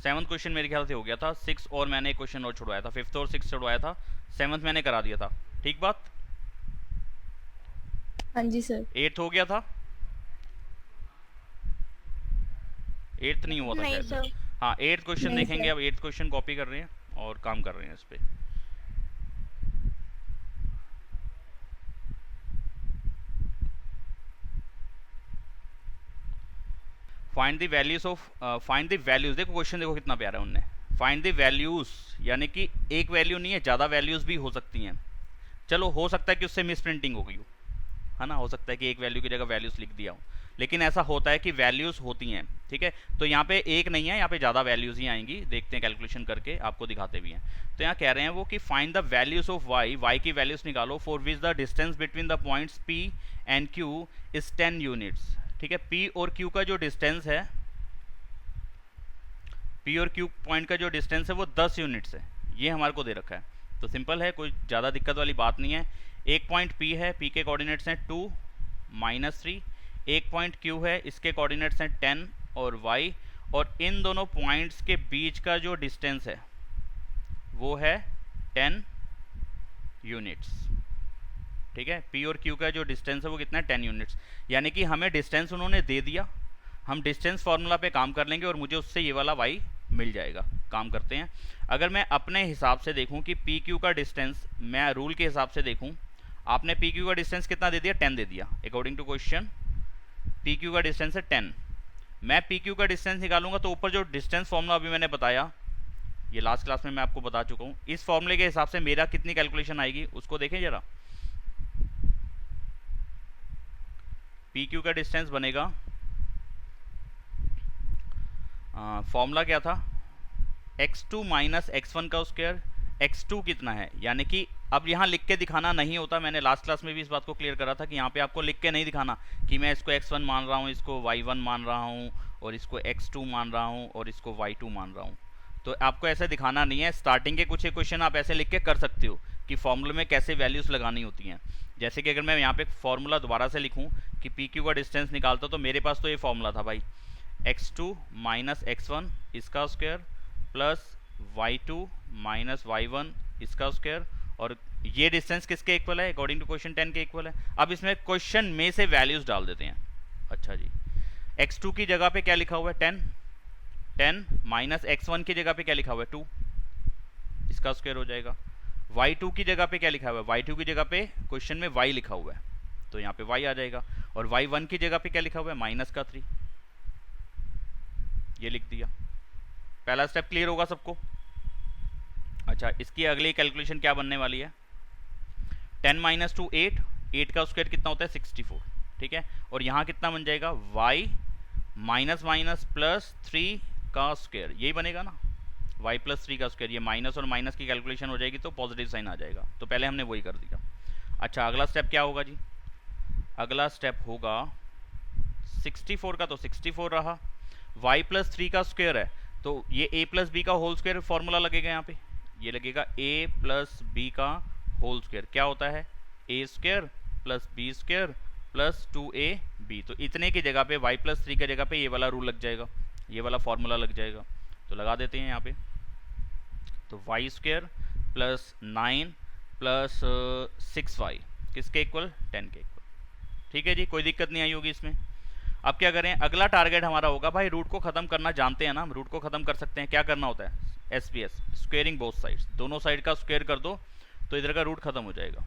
7th question मेरे ख्याल से हो गया था, 6 और मैंने एक क्वेश्चन और छुड़वाया था, 5th और 6th छुड़वाया था, 7th मैंने करा दिया था, ठीक बात। हाँ जी सर। 8th हो गया था, 8th नहीं हुआ था नहीं शायद। सर। हाँ 8th क्वेश्चन नहीं देखेंगे, सर। अब 8th क्वेश्चन कॉपी कर रहे हैं और काम कर रहे हैं इस पे। Find the values of, find the values, देखो क्वेश्चन देखो कितना प्यारा है उनने। फाइंड द वैल्यूज, यानी कि एक वैल्यू नहीं है, ज़्यादा वैल्यूज भी हो सकती हैं। चलो हो सकता है कि उससे मिस प्रिंटिंग हो गई हो, है ना, हो सकता है कि एक वैल्यू की जगह वैल्यूज लिख दिया हो, लेकिन ऐसा होता है कि वैल्यूज होती हैं, ठीक है। तो यहाँ पे एक नहीं है, यहाँ पे ज़्यादा वैल्यूज ही आएंगी, देखते हैं कैलकुलेशन करके आपको दिखाते भी हैं। तो यहाँ कह रहे हैं वो कि find the values of Y, Y की वैल्यूज निकालो, for which the distance between the points P and Q is 10 units, ठीक है। पी और क्यू का जो डिस्टेंस है, पी और क्यू पॉइंट का जो डिस्टेंस है वो 10 यूनिट्स है, ये हमारे को दे रखा है। तो सिंपल है, कोई ज़्यादा दिक्कत वाली बात नहीं है। एक पॉइंट पी है, पी के कोऑर्डिनेट्स हैं 2 -3, एक पॉइंट क्यू है, इसके कोऑर्डिनेट्स हैं 10 और y, और इन दोनों पॉइंट्स के बीच का जो डिस्टेंस है वो है 10 यूनिट्स, ठीक है। पी और क्यू का जो डिस्टेंस है वो कितना है, 10 यूनिट्स, यानी कि हमें डिस्टेंस उन्होंने दे दिया, हम डिस्टेंस फार्मूला पे काम कर लेंगे और मुझे उससे ये वाला y मिल जाएगा। काम करते हैं, अगर मैं अपने हिसाब से देखूं कि पी क्यू का डिस्टेंस, मैं रूल के हिसाब से देखूं, आपने पी क्यू का डिस्टेंस कितना दे दिया, 10 दे दिया, according to question P Q का डिस्टेंस है 10। मैं पी क्यू का डिस्टेंस निकालूंगा तो ऊपर जो डिस्टेंस फॉर्मूला अभी मैंने बताया, ये लास्ट क्लास में मैं आपको बता चुका हूँ, इस फॉर्मूले के हिसाब से मेरा कितनी कैलकुलेशन आएगी उसको देखें जरा। पी क्यू का डिस्टेंस बनेगा, फॉर्मूला क्या था, x2 माइनस x1 का स्क्वायर, x2 कितना है, यानी कि अब यहाँ लिख के दिखाना नहीं होता, मैंने लास्ट क्लास में भी इस बात को क्लियर करा था कि यहाँ पे आपको लिख के नहीं दिखाना कि मैं इसको x1 मान रहा हूँ, इसको y1 मान रहा हूँ, और इसको x2 मान रहा हूँ, और इसको y2 मान रहा हूँ। तो आपको ऐसे दिखाना नहीं है। स्टार्टिंग के कुछ एक क्वेश्चन आप ऐसे लिख के कर सकते हो कि फॉर्मूले में कैसे वैल्यूज़ लगानी होती हैं। जैसे कि अगर मैं यहाँ पे फॉर्मूला दोबारा से लिखूँ कि पी क्यू का डिस्टेंस निकालता, तो मेरे पास तो ये फॉर्मूला था भाई, x2 माइनस x1 इसका square plus y2 minus y1 इसका स्क्वायर, और ये डिस्टेंस किसके इक्वल है, अकॉर्डिंग टू क्वेश्चन 10 के इक्वल है। अब इसमें क्वेश्चन में से वैल्यूज डाल देते हैं। अच्छा जी, x2 की जगह पे क्या लिखा हुआ है, 10, 10 माइनस x1 की जगह पे क्या लिखा हुआ है, 2, इसका स्क्वायर हो जाएगा। y2 की जगह पे क्या लिखा हुआ है, y2 की जगह पे क्वेश्चन में y लिखा हुआ है, तो यहाँ पे y आ जाएगा, और y1 की जगह पे क्या लिखा हुआ है, माइनस का 3, ये लिख दिया। पहला स्टेप क्लियर होगा सबको। अच्छा, इसकी अगली कैलकुलेशन क्या बनने वाली है, 10 माइनस 2 8, 8 का स्क्वायर कितना होता है 64, ठीक है। और यहाँ कितना बन जाएगा, y माइनस माइनस प्लस 3 का स्क्वायर, यही बनेगा ना, y प्लस 3 का स्क्वायर, ये माइनस और माइनस की कैलकुलेशन हो जाएगी तो पॉजिटिव साइन आ जाएगा, तो पहले हमने वही कर दिया। अच्छा, अगला स्टेप क्या होगा जी, अगला स्टेप होगा 64 का तो 64 रहा, y प्लस 3 का स्क्वायर है, तो ये a प्लस बी का होल स्क्वायर फॉर्मूला लगेगा, यहाँ पे ये लगेगा a प्लस बी का होल स्क्वायर, क्या होता है a square plus B square plus 2ab, तो इतने की जगह पे y प्लस 3 की जगह पे ये वाला रूल लग जाएगा, ये वाला फॉर्मूला लग जाएगा, तो लगा देते हैं यहाँ पे। तो y square plus 9 plus 6y किसके इक्वल, 10 के इक्वल, ठीक है जी, कोई दिक्कत नहीं आई होगी इसमें। अब क्या करें, अगला टारगेट हमारा होगा भाई, रूट को खत्म करना जानते हैं ना हम, रूट को खत्म कर सकते हैं, क्या करना होता है, एसपीएस, स्क्वेयरिंग बोथ साइड्स, दोनों साइड का स्क्वेयर कर दो तो इधर का रूट खत्म हो जाएगा।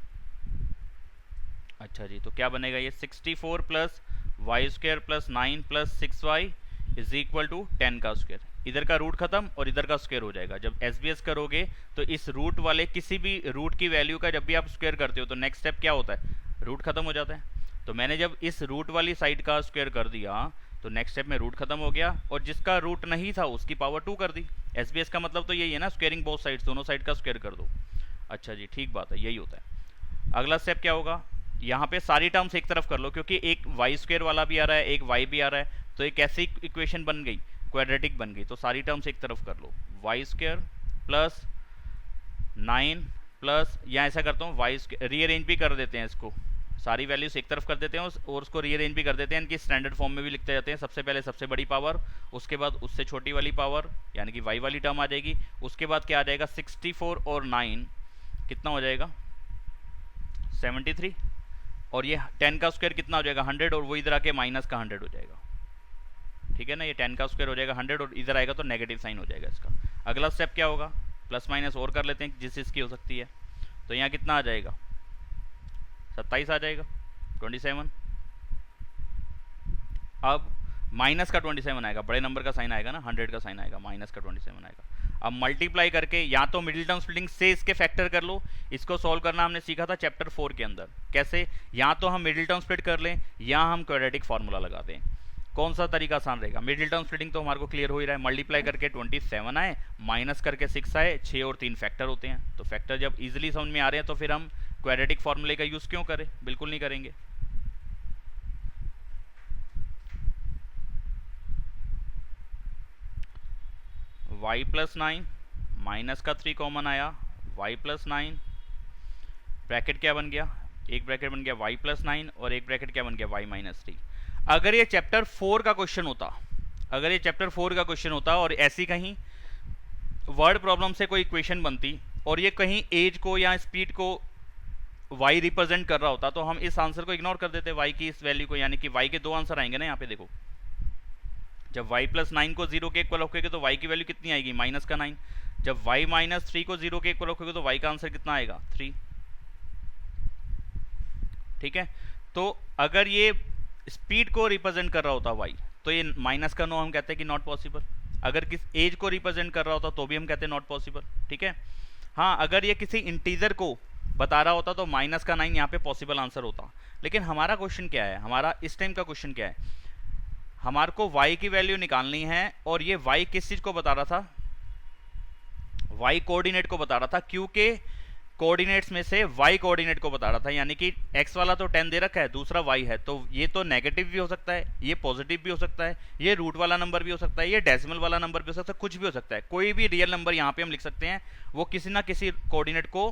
अच्छा जी, तो क्या बनेगा ये 64 plus Y square plus 9 plus 6y is equal to 10 का स्क्वेयर, इधर का रूट खत्म और इधर का स्क्वेयर हो जाएगा। जब एसबीएस करोगे तो इस रूट वाले किसी भी रूट की वैल्यू का जब भी आप स्क्वेयर करते हो तो नेक्स्ट स्टेप क्या होता है, रूट खत्म हो जाता है। तो मैंने जब इस रूट वाली साइड का स्क्वायर कर दिया तो नेक्स्ट स्टेप में रूट खत्म हो गया, और जिसका रूट नहीं था उसकी पावर 2 कर दी। एसबीएस का मतलब तो यही है ना, स्क्वेयरिंग बोथ साइड्स, दोनों साइड का स्क्वायर कर दो। अच्छा जी, ठीक बात है, यही होता है। अगला स्टेप क्या होगा, यहाँ पे सारी टर्म्स एक तरफ कर लो, क्योंकि एक वाई स्क्वायर वाला भी आ रहा है, एक वाई भी आ रहा है, तो एक ऐसी इक्वेशन बन गई, क्वाड्रेटिक बन गई, तो सारी टर्म्स एक तरफ कर लो। वाई स्क्वायर प्लस 9 प्लस, या ऐसा करता हूँ वाई स्क्वायर, रीअरेंज भी कर देते हैं इसको, सारी वैल्यूज एक तरफ कर देते हैं और उसको रीअरेंज भी कर देते हैं, इनकी स्टैंडर्ड फॉर्म में भी लिखते जाते हैं। सबसे पहले सबसे बड़ी पावर, उसके बाद उससे छोटी वाली पावर यानी कि y वाली टर्म आ जाएगी, उसके बाद क्या आ जाएगा 64 और 9 कितना हो जाएगा 73, और ये 10 का स्क्वायर कितना हो जाएगा 100, और वो इधर आके माइनस का 100 हो जाएगा। ठीक है ना, ये 10 का स्क्वायर हो जाएगा 100 और इधर आएगा तो नेगेटिव साइन हो जाएगा इसका। अगला स्टेप क्या होगा, प्लस माइनस और कर लेते हैं जिस इसकी हो सकती है। तो यहाँ कितना आ जाएगा 27 आ जाएगा 27। अब माइनस का 27 आएगा, बड़े नंबर का साइन आएगा ना, 100 का साइन आएगा, माइनस का 27 आएगा। अब मल्टीप्लाई करके या तो मिडिल टर्म स्प्लिटिंग से इसके फैक्टर कर लो, इसको सॉल्व करना हमने सीखा था चैप्टर 4 के अंदर। कैसे, या तो हम मिडिल टर्म स्प्लिट कर लें या हम क्वाड्रेटिक फार्मूला लगा दें। कौन सा तरीका आसान रहेगा, मिडिल टर्म स्प्लिटिंग तो हमारे को क्लियर हो ही रहा है, मल्टीप्लाई करके 27 आए, माइनस करके 6 आए, 6 और 3 फैक्टर होते हैं। तो फैक्टर जब इजीली समझ में आ रहे हैं तो फिर हम क्वाड्रेटिक फार्मूले का यूज क्यों करें, बिल्कुल नहीं करेंगे। y प्लस 9 माइनस का 3 कॉमन आया, y प्लस 9 ब्रैकेट क्या बन गया, एक ब्रैकेट बन गया y प्लस 9 और एक ब्रैकेट क्या बन गया y माइनस 3। अगर ये चैप्टर 4 का क्वेश्चन होता, अगर ये चैप्टर 4 का क्वेश्चन होता और ऐसी कहीं वर्ड प्रॉब्लम से कोई इक्वेशन बनती और ये कहीं एज को या स्पीड को y रिप्रेजेंट कर रहा होता तो हम इस आंसर को इग्नोर कर देते, y की इस वैल्यू को, यानी कि y के दो आंसर आएंगे ना यहाँ पे। देखो जब y प्लस 9 को 0 के इक्वल रखोगे तो y की वैल्यू कितनी आएगी माइनस का 9, जब y माइनस 3 को 0 के इक्वल रखोगे तो y का आंसर कितना आएगा 3। ठीक है, तो अगर ये स्पीड को रिप्रेजेंट कर रहा होता y तो ये माइनस का 9 हम कहते हैं कि नॉट पॉसिबल। अगर किस एज को रिप्रेजेंट कर रहा होता तो भी हम कहते हैं नॉट पॉसिबल। ठीक है, हाँ अगर ये किसी इंटीजर को बता रहा होता तो माइनस का 9 यहाँ पे पॉसिबल आंसर होता। लेकिन हमारा क्वेश्चन क्या है, हमारा इस टाइम का क्वेश्चन क्या है, हमारे को y की वैल्यू निकालनी है और ये y किस चीज को बता रहा था, y कोऑर्डिनेट को बता रहा था, क्योंकि कोऑर्डिनेट्स में से y कोऑर्डिनेट को बता रहा था। यानी कि x वाला तो 10 दे रखा है, दूसरा y है, तो ये तो नेगेटिव भी हो सकता है, ये पॉजिटिव भी हो सकता है, ये रूट वाला नंबर भी हो सकता है, ये डेसिमल वाला नंबर भी हो सकता है, कुछ भी हो सकता है। कोई भी रियल नंबर यहाँ पे हम लिख सकते हैं, वो किसी ना किसी कोऑर्डिनेट को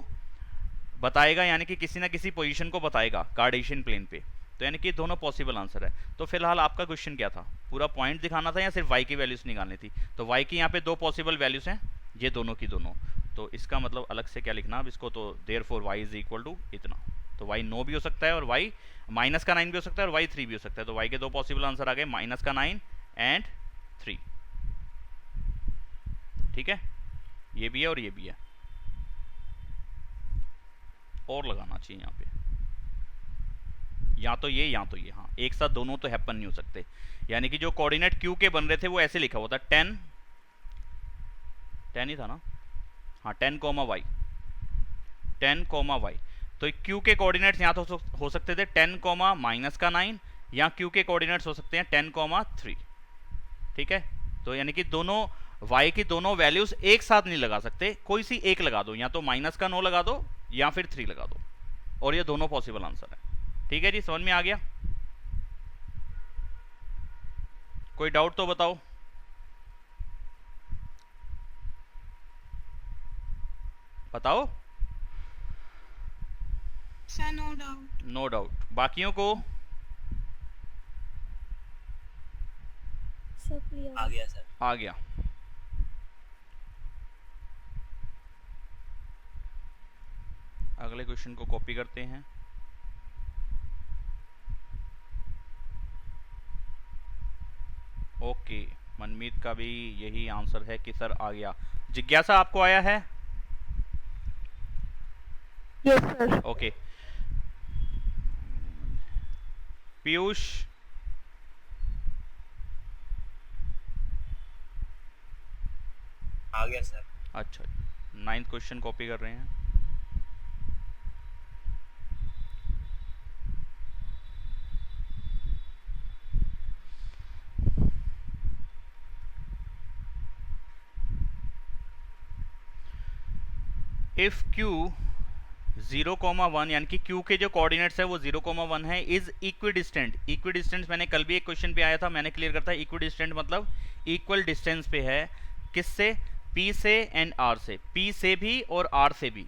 बताएगा, यानी कि किसी ना किसी पोजीशन को बताएगा कार्टेशियन प्लेन पे। तो यानी कि दोनों पॉसिबल आंसर है। तो फिलहाल आपका क्वेश्चन क्या था, पूरा पॉइंट दिखाना था या सिर्फ y की वैल्यूज निकालनी थी। तो y की यहाँ पे दो पॉसिबल वैल्यूज हैं, ये दोनों की दोनों। तो इसका मतलब अलग से क्या लिखना अब इसको, तो therefore y is equal to इतना। तो y 9 भी हो सकता है और y माइनस का 9 भी हो सकता है और y 3 भी हो सकता है। तो y के दो पॉसिबल आंसर आ गए, माइनस का 9 एंड 3। ठीक है, ये भी है और ये भी है, और लगाना चाहिए यहाँ पे, या तो ये या तो ये, हाँ एक साथ दोनों तो हैपन नहीं हो सकते। यानी कि जो कोऑर्डिनेट q के बन रहे थे वो ऐसे लिखा हुआ था 10 ही था ना, हाँ 10 y 10 y। तो q के कोऑर्डिनेट्स यहाँ तो हो सकते थे 10 माइनस का 9, या q के कोऑर्डिनेट्स हो सकते हैं 10 3। ठीक है, तो यानी कि दोनों y की दोनों वैल्यूज एक साथ नहीं लगा सकते, कोई सी एक लगा दो, या तो माइनस का 9 लगा दो या फिर 3 लगा दो, और ये दोनों पॉसिबल आंसर है। ठीक है जी, समझ में आ गया, कोई डाउट तो बताओ। बताओ sir, no doubt. No doubt, बाकियों को सब क्लियर आ गया सर। आ गया। अगले क्वेश्चन को कॉपी करते हैं। ओके, मनमीत का भी यही आंसर है कि सर आ गया। जिज्ञासा आपको आया है? Yes sir. ओके, पीयूष आ गया सर। अच्छा, 9th क्वेश्चन कॉपी कर रहे हैं। इफ q 0,1 यानी कि q के जो कोऑर्डिनेट्स है वो 0,1 है, इज इक्विडिस्टेंट। इक्विडिस्टेंस मैंने कल भी एक क्वेश्चन पे आया था, मैंने क्लियर करता है। इक्विडिस्टेंट मतलब इक्वल डिस्टेंस पे है, किससे, p से एंड r से, p से भी और r से भी,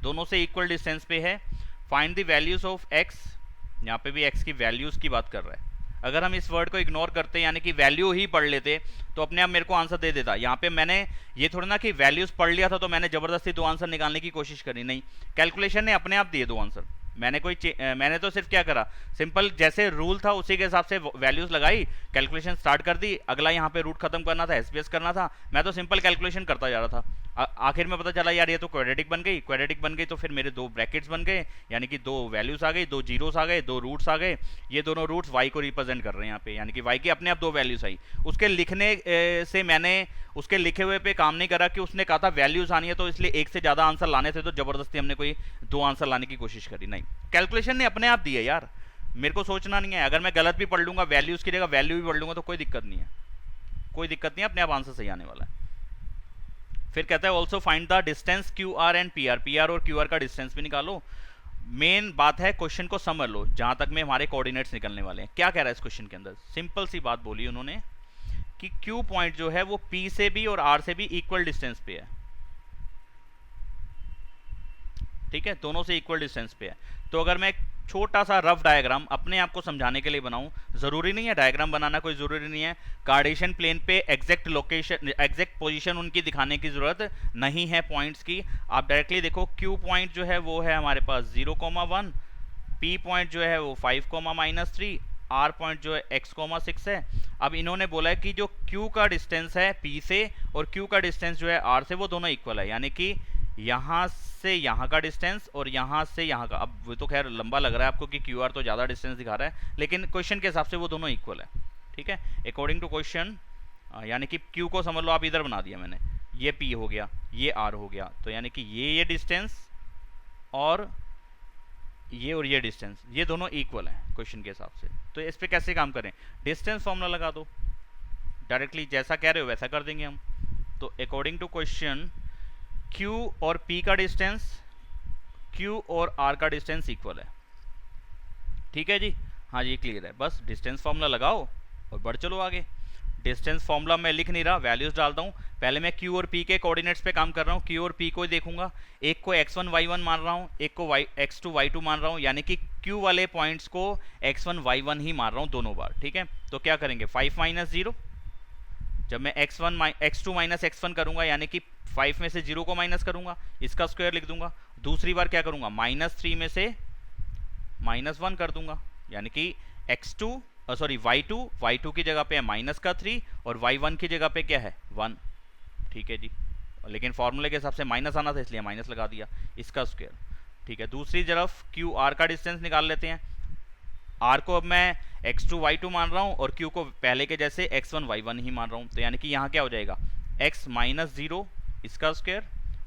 दोनों से इक्वल डिस्टेंस पे है। Find the values of x यहाँ पे भी x की वैल्यूज की बात कर रहा है। अगर हम इस वर्ड को इग्नोर करते यानी कि वैल्यू ही पढ़ लेते तो अपने आप मेरे को आंसर दे देता। यहाँ पे मैंने ये थोड़ा ना कि वैल्यूज पढ़ लिया था तो मैंने जबरदस्ती दो आंसर निकालने की कोशिश करी, नहीं, कैलकुलेशन ने अपने आप दिए दो आंसर। मैंने तो सिर्फ क्या करा, सिंपल जैसे रूल था उसी के हिसाब से वैल्यूज लगाई, कैलकुलेशन स्टार्ट कर दी। अगला यहाँ पे रूट खत्म करना था, एसबीएस करना था, मैं तो सिंपल कैलकुलेशन करता जा रहा था। आखिर में पता चला यार ये तो क्वाड्रेटिक बन गई तो फिर मेरे दो ब्रैकेट्स बन गए, यानी कि दो वैल्यूज आ गई, दो जीरोस आ गए, दो रूट्स आ गए। ये दोनों रूट्स वाई को रिप्रेजेंट कर रहे हैं यहाँ पे, यानी कि वाई की अपने आप दो वैल्यूज आई। उसके लिखने से मैंने उसके लिखे हुए पे काम नहीं करा कि उसने कहा था वैल्यूज आनी है तो इसलिए एक से ज्यादा आंसर लाने थे तो जबरदस्ती हमने कोई दो आंसर लाने की कोशिश करी, नहीं, कैलकुलेशन ने अपने आप दिए यार, मेरे को सोचना नहीं है। अगर मैं गलत भी पढ़ लूंगा, वैल्यूज की जगह वैल्यू भी पढ़ लूंगा तो कोई दिक्कत नहीं है, कोई दिक्कत नहीं है, अपने आप आंसर सही आने वाला है। फिर कहता है also find the distance Q R and P R, P R और क्यू आर का डिस्टेंस भी निकालो। मेन बात है क्वेश्चन को समझ लो जहां तक में हमारे कोऑर्डिनेट्स निकलने वाले हैं। क्या कह रहा है इस क्वेश्चन के अंदर, सिंपल सी बात बोली उन्होंने कि क्यू पॉइंट जो है वो पी से भी और आर से भी इक्वल डिस्टेंस पे है, ठीक है, दोनों से इक्वल डिस्टेंस पे है। तो अगर मैं छोटा सा रफ डायग्राम अपने आप को समझाने के लिए बनाऊं, जरूरी नहीं है डायग्राम बनाना, कोई जरूरी नहीं है, कार्टेशियन प्लेन पे एग्जैक्ट लोकेशन एग्जैक्ट पोजीशन उनकी दिखाने की जरूरत नहीं है पॉइंट्स की। आप डायरेक्टली देखो क्यू पॉइंट जो है वो है हमारे पास 0,1, पी पॉइंट जो है वो 5,-3, आर पॉइंट जो है x,6 है। अब इन्होंने बोला है कि जो क्यू का डिस्टेंस है पी से और क्यू का डिस्टेंस जो है आर से वो दोनों इक्वल है, यानी कि यहाँ से यहाँ का डिस्टेंस और यहाँ से यहाँ का। अब वो तो खैर लंबा लग रहा है आपको कि क्यू आर तो ज़्यादा डिस्टेंस दिखा रहा है, लेकिन क्वेश्चन के हिसाब से वो दोनों इक्वल है, ठीक है, अकॉर्डिंग टू क्वेश्चन। यानी कि क्यू को समझ लो आप इधर बना दिया मैंने, ये पी हो गया, ये आर हो गया, तो यानी कि ये डिस्टेंस और ये डिस्टेंस ये दोनों इक्वल हैं क्वेश्चन के हिसाब से। तो इस पर कैसे काम करें, डिस्टेंस फॉर्मूला लगा दो, डायरेक्टली जैसा कह रहे हो वैसा कर देंगे हम। तो अकॉर्डिंग टू क्वेश्चन Q और P का डिस्टेंस, Q और R का डिस्टेंस इक्वल है, ठीक है जी, हाँ जी क्लियर है। बस डिस्टेंस फॉर्मूला लगाओ और बढ़ चलो आगे। डिस्टेंस फॉर्मूला मैं लिख नहीं रहा, वैल्यूज डालता हूँ। पहले मैं Q और P के कोऑर्डिनेट्स पे काम कर रहा हूँ, Q और P को ही देखूंगा, एक को x1 y1 मान रहा हूँ, एक को x2 y2 मान रहा हूँ, यानी कि Q वाले पॉइंट्स को x1 y1 ही मान रहा हूँ दोनों बार, ठीक है। तो क्या करेंगे 5 - 0, जब मैं x2 माइनस x1 करूंगा यानी कि 5 में से 0 को माइनस करूंगा, इसका स्क्वायर लिख दूंगा। दूसरी बार क्या करूंगा -3 में से -1 कर दूंगा, यानी कि y2 की जगह पे है -3 और y1 की जगह पे क्या है 1, ठीक है जी। लेकिन फॉर्मूले के हिसाब से माइनस आना था इसलिए माइनस लगा दिया, इसका स्क्वायर, ठीक है। दूसरी तरफ क्यू आर का डिस्टेंस निकाल लेते हैं। आर को अब मैं x2 y2 मान रहा हूँ और q को पहले के जैसे x1 y1 ही मान रहा हूँ, तो यानी कि यहाँ क्या हो जाएगा x - 0 इसका स्क्वायर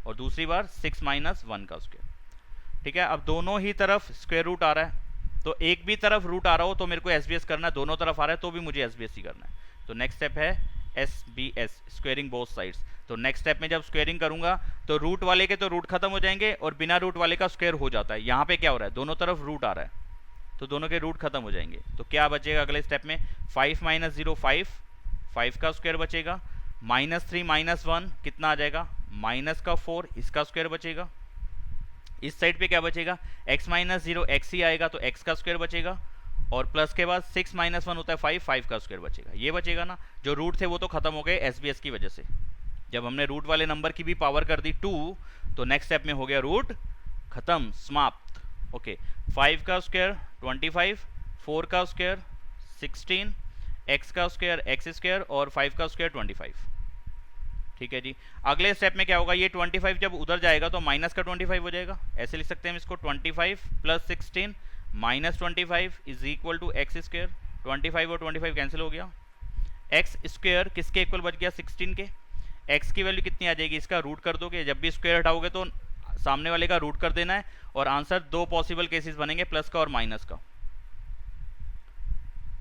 और दूसरी बार 6 - 1 का स्क्वायर, ठीक है। अब दोनों ही तरफ स्क्वायर रूट आ रहा है, तो एक भी तरफ रूट आ रहा हो तो मेरे को एसबीएस करना है, दोनों तरफ आ रहा है तो भी मुझे एसबीएस ही करना है। तो नेक्स्ट स्टेप है एसबीएस, स्क्वेयरिंग बोथ साइड्स। तो नेक्स्ट स्टेप में जब स्क्वेयरिंग करूंगा तो रूट वाले के तो रूट खत्म हो जाएंगे और बिना रूट वाले का स्क्वायर हो जाता है। यहाँ पे क्या हो रहा है, दोनों तरफ रूट आ रहा है तो दोनों के रूट खत्म हो जाएंगे। तो क्या बचेगा अगले स्टेप में 5 - 0 5 का स्क्वायर बचेगा, -3 - 1 कितना आ जाएगा -4 इसका स्क्वायर बचेगा। इस साइड पे क्या बचेगा x - 0 x ही आएगा तो x का स्क्वायर बचेगा और प्लस के बाद 6 - 1 होता है 5 का स्क्वायर बचेगा। ये बचेगा ना, जो रूट थे वो तो खत्म हो गए एसबीएस की वजह से। जब हमने रूट वाले नंबर की भी पावर कर दी 2 तो नेक्स्ट स्टेप में हो गया रूट खत्म, समाप्त। ओके 5 का स्क्वायर 25, 4 का स्क्वायर 16, x का स्क्वायर x² और 5 का स्क्वायर 25, ठीक है जी। अगले स्टेप में क्या होगा, ये 25 जब उधर जाएगा तो माइनस का 25 हो जाएगा, ऐसे लिख सकते हैं हम इसको 25 + 16 -25 इज इक्वल टू x²। 25 और 25 कैंसिल हो गया, x² किसके इक्वल बच गया 16 के। x की वैल्यू कितनी आ जाएगी, इसका रूट कर दोगे, जब भी स्क्वायर हटाओगे तो सामने वाले का रूट कर देना है और आंसर दो पॉसिबल केसेस बनेंगे, प्लस का और माइनस का।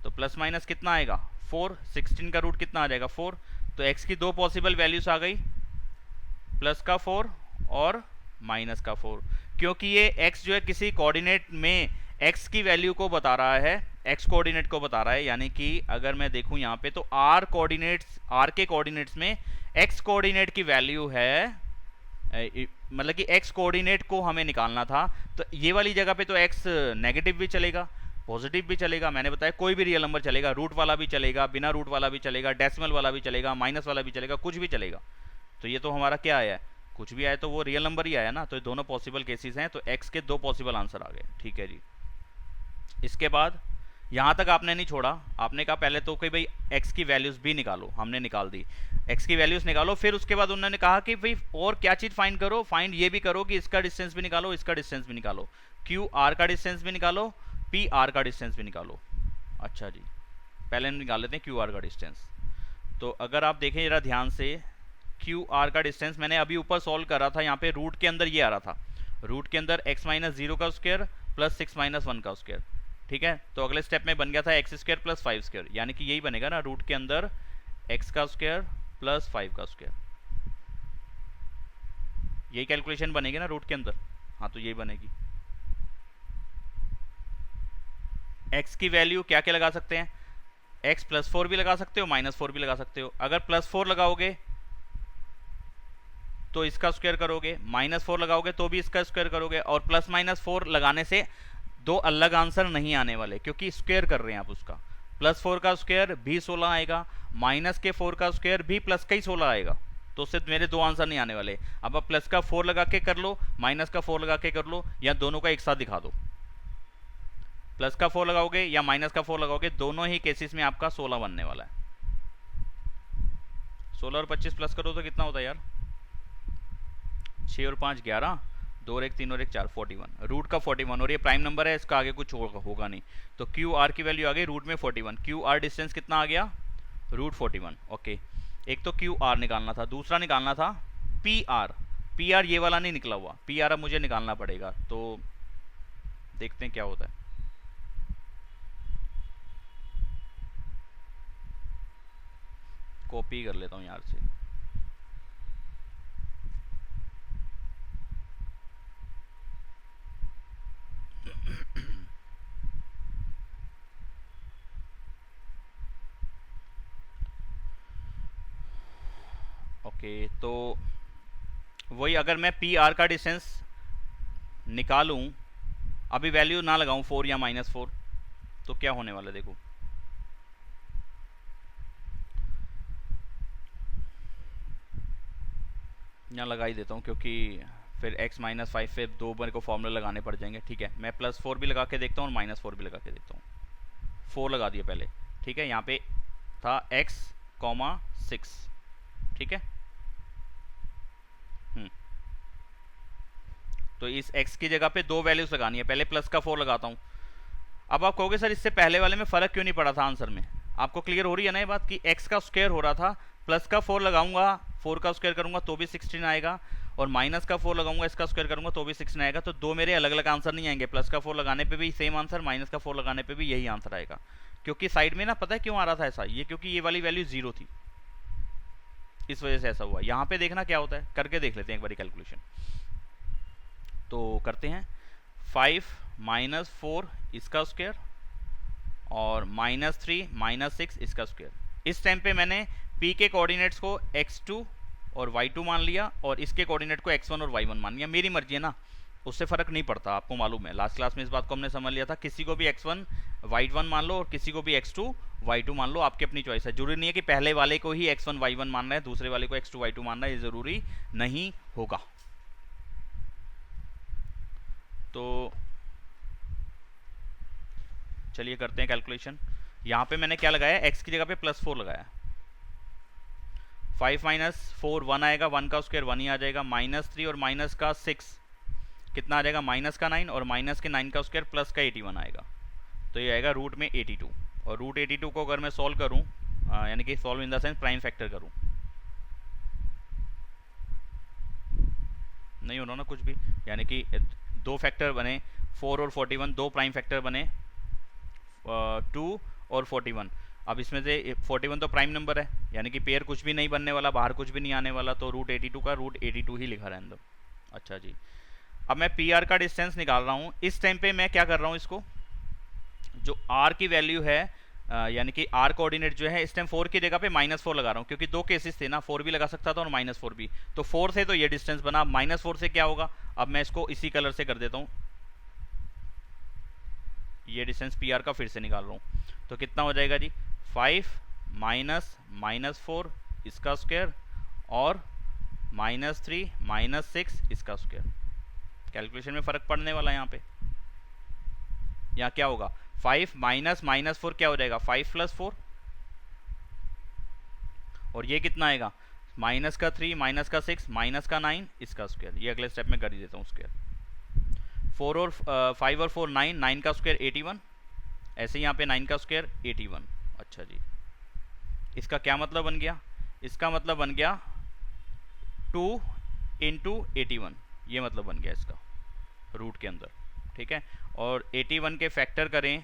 तो प्लस माइनस कितना आएगा 4, 16 का रूट कितना आ जाएगा 4, तो x की दो पॉसिबल वैल्यूज आ गई, प्लस का 4 और माइनस का 4। क्योंकि ये x जो है किसी कोऑर्डिनेट में x की वैल्यू को बता रहा है, x कोऑर्डिनेट को बता रहा है, यानी कि अगर मैं देखूं यहाँ पे तो r के कोऑर्डिनेट्स में x कोऑर्डिनेट की वैल्यू है, मतलब कि x कोऑर्डिनेट को हमें निकालना था, तो ये वाली जगह पे तो x नेगेटिव भी चलेगा, पॉजिटिव भी चलेगा, मैंने बताया कोई भी रियल नंबर चलेगा, रूट वाला भी चलेगा, बिना रूट वाला भी चलेगा, डेसिमल वाला भी चलेगा, माइनस वाला भी चलेगा, कुछ भी चलेगा। तो ये तो हमारा क्या आया है, कुछ भी आया तो वो रियल नंबर ही आया ना, तो ये दोनों पॉसिबल केसेस हैं, तो एक्स के 2 पॉसिबल आंसर आ गए। ठीक है जी। इसके बाद यहाँ तक आपने नहीं छोड़ा, आपने कहा पहले तो कि भाई एक्स की वैल्यूज़ भी निकालो, हमने निकाल दी, एक्स की वैल्यूज़ निकालो। फिर उसके बाद उन्होंने कहा कि भाई और क्या चीज़ फाइंड करो, फाइंड ये भी करो कि इसका डिस्टेंस भी निकालो, इसका डिस्टेंस भी निकालो, क्यू आर का डिस्टेंस भी निकालो, पी आर का डिस्टेंस भी निकालो। अच्छा जी, पहले हम निकाल लेते हैं क्यू आर का डिस्टेंस। तो अगर आप देखें जरा ध्यान से, क्यू आर का डिस्टेंस मैंने अभी ऊपर सॉल्व करा था, यहाँ पे रूट के अंदर ये आ रहा था, रूट के अंदर x माइनस 0 का स्क्वायर प्लस 6 माइनस 1 का स्क्वायर। ठीक है, तो अगले स्टेप में बन गया था एक्स स्क्वायर प्लस 5 स्क्वायर, यानी कि यही बनेगा ना, रूट के अंदर x का स्क्वायर प्लस 5 का स्क्वायर, यही कैलकुलेशन बनेगी ना रूट के अंदर। हाँ, तो यही बनेगी। x की वैल्यू क्या क्या लगा सकते हैं, x प्लस 4 भी लगा सकते हो, माइनस 4 भी लगा सकते हो। अगर प्लस 4 लगाओगे तो इसका स्क्वायर करोगे, माइनस 4 लगाओगे तो भी इसका स्क्वायर करोगे, और प्लस माइनस 4 लगाने से दो अलग आंसर नहीं आने वाले, क्योंकि स्क्वायर कर रहे हैं आप उसका। प्लस 4 का स्क्वायर भी 16 आएगा, माइनस के 4 का स्क्वायर भी प्लस का ही 16 आएगा, तो उससे मेरे दो आंसर नहीं आने वाले। अब आप प्लस का 4 लगा के कर लो, माइनस का 4 लगा के कर लो, या दोनों का एक साथ दिखा दो। प्लस का 4 लगाओगे या माइनस का 4 लगाओगे, दोनों ही केसेस में आपका 16 बनने वाला है। 16 और 25 प्लस करो तो कितना होता है यार, 6 और 5 11, 2 और 1 3 और 1 4, 41, रूट का 41, और ये प्राइम नंबर है, इसका आगे कुछ होगा नहीं, तो क्यू आर की वैल्यू आ गई रूट में 41। क्यू आर डिस्टेंस कितना आ गया, रूट 41। ओके, एक तो क्यू आर निकालना था, दूसरा निकालना था पी आर। पी आर ये वाला नहीं निकला हुआ, पी आर अब मुझे निकालना पड़ेगा, तो देखते हैं क्या होता है। कॉपी कर लेता हूँ यार से। ओके, तो वही अगर मैं पी आर का डिस्टेंस निकालूं, अभी वैल्यू ना लगाऊं 4 या -4, तो क्या होने वाला है देखो। यहाँ लगा ही देता हूँ, क्योंकि फिर x माइनस 5 पे दो मेरे को फॉर्मूला लगाने पड़ जाएंगे। ठीक है, मैं +4 भी लगा के देखता हूँ और -4 भी लगा के देखता हूँ। 4 लगा दिया पहले। ठीक है, यहाँ पे था x, 6। ठीक है, तो इस x की जगह पे दो वैल्यूज लगानी है, पहले प्लस का 4 लगाता हूँ। अब आप कहोगे सर इससे पहले वाले में फ़र्क क्यों नहीं पड़ा था आंसर में। आपको क्लियर हो रही है ना ये बात कि x का स्क्वायर हो रहा था, प्लस का 4 लगाऊंगा, 4 का स्क्वायर करूंगा तो भी 16 आएगा, और माइनस का 4 लगाऊंगा, इसका स्क्वायर करूंगा तो भी 16 आएगा। तो दो मेरे अलग अलग आंसर नहीं आएंगे, प्लस का 4 लगाने पे भी सेम आंसर, माइनस का 4 लगाने पे भी यही आंसर आएगा। क्योंकि साइड में ना, पता है क्यों आ रहा था ऐसा, ये क्योंकि ये वाली वैल्यू 0 थी, इस वजह से ऐसा हुआ। यहाँ पे देखना क्या होता है, करके देख लेते हैं एक बार कैलकुलेशन। तो करते हैं 5 - 4 इसका स्क्वायर, और -3 - 6 इसका स्क्वायर। इस टाइम पे मैंने p के कोऑर्डिनेट्स को x2 और y2 मान लिया, और इसके कोऑर्डिनेट को x1 और y1 मान लिया। मेरी मर्जी है ना, उससे फ़र्क नहीं पड़ता, आपको मालूम है, लास्ट क्लास में इस बात को हमने समझ लिया था। किसी को भी x1 y1 मान लो और किसी को भी x2 y2 मान लो, आपकी अपनी चॉइस है। जरूरी नहीं है कि पहले वाले को ही x1 y1 मानना है, दूसरे वाले को x2 y2 मानना है, ये ज़रूरी नहीं होगा। तो चलिए करते हैं कैलकुलेशन। यहाँ पे मैंने क्या लगाया, x की जगह पे +4 लगाया। 5 - 4 1 आएगा, 1 का स्क्वायर 1 ही आ जाएगा, -3 और माइनस का 6 कितना आ जाएगा, माइनस का 9, और माइनस के 9 का स्क्वायर प्लस का 81 आएगा, तो ये आएगा रूट में 82। और रूट 82 को अगर मैं सॉल्व करूँ, यानी कि solve in the sense prime factor करूँ, नहीं हो रहा ना कुछ भी, यानी कि दो फैक्टर बने 4 और 41, दो प्राइम फैक्टर बने 2 और 41। अब इसमें से 41 तो प्राइम नंबर है, यानी कि पेयर कुछ भी नहीं बनने वाला, बाहर कुछ भी नहीं आने वाला, तो रूट 82 का रूट 82 ही लिखा रहने दो। अच्छा जी, अब मैं पी आर का डिस्टेंस निकाल रहा हूँ। इस टाइम पे मैं क्या कर रहा हूँ, इसको जो आर की वैल्यू है, यानी कि आर कोऑर्डिनेट जो है, इस टाइम 4 की जगह पे -4 लगा रहा हूँ, क्योंकि दो केसेस थे ना, 4 भी लगा सकता था और -4 भी। तो 4 से तो ये डिस्टेंस बना, -4 से क्या होगा, अब मैं इसको इसी कलर से कर देता हूँ। ये डिस्टेंस पी आर का फिर से निकाल रहा हूँ, तो कितना हो जाएगा जी 5 माइनस -4 इसका स्क्वायर और -3 -6 इसका स्क्वायर। कैलकुलेशन में फ़र्क पड़ने वाला है यहाँ पे। यहाँ क्या होगा 5 माइनस -4 क्या हो जाएगा 5 + 4 और ये कितना आएगा माइनस का 3 माइनस का 6 माइनस का 9 इसका स्क्वायर। ये अगले स्टेप में कर ही देता हूँ स्क्वायर। 4 और 5 और 4 9, 9 का स्क्वायर 81, ऐसे यहाँ पे 9 का स्क्वायर 81। अच्छा जी, इसका क्या मतलब बन गया, इसका मतलब बन गया 2 × 81, ये मतलब बन गया इसका रूट के अंदर, ठीक है। और 81 के फैक्टर करें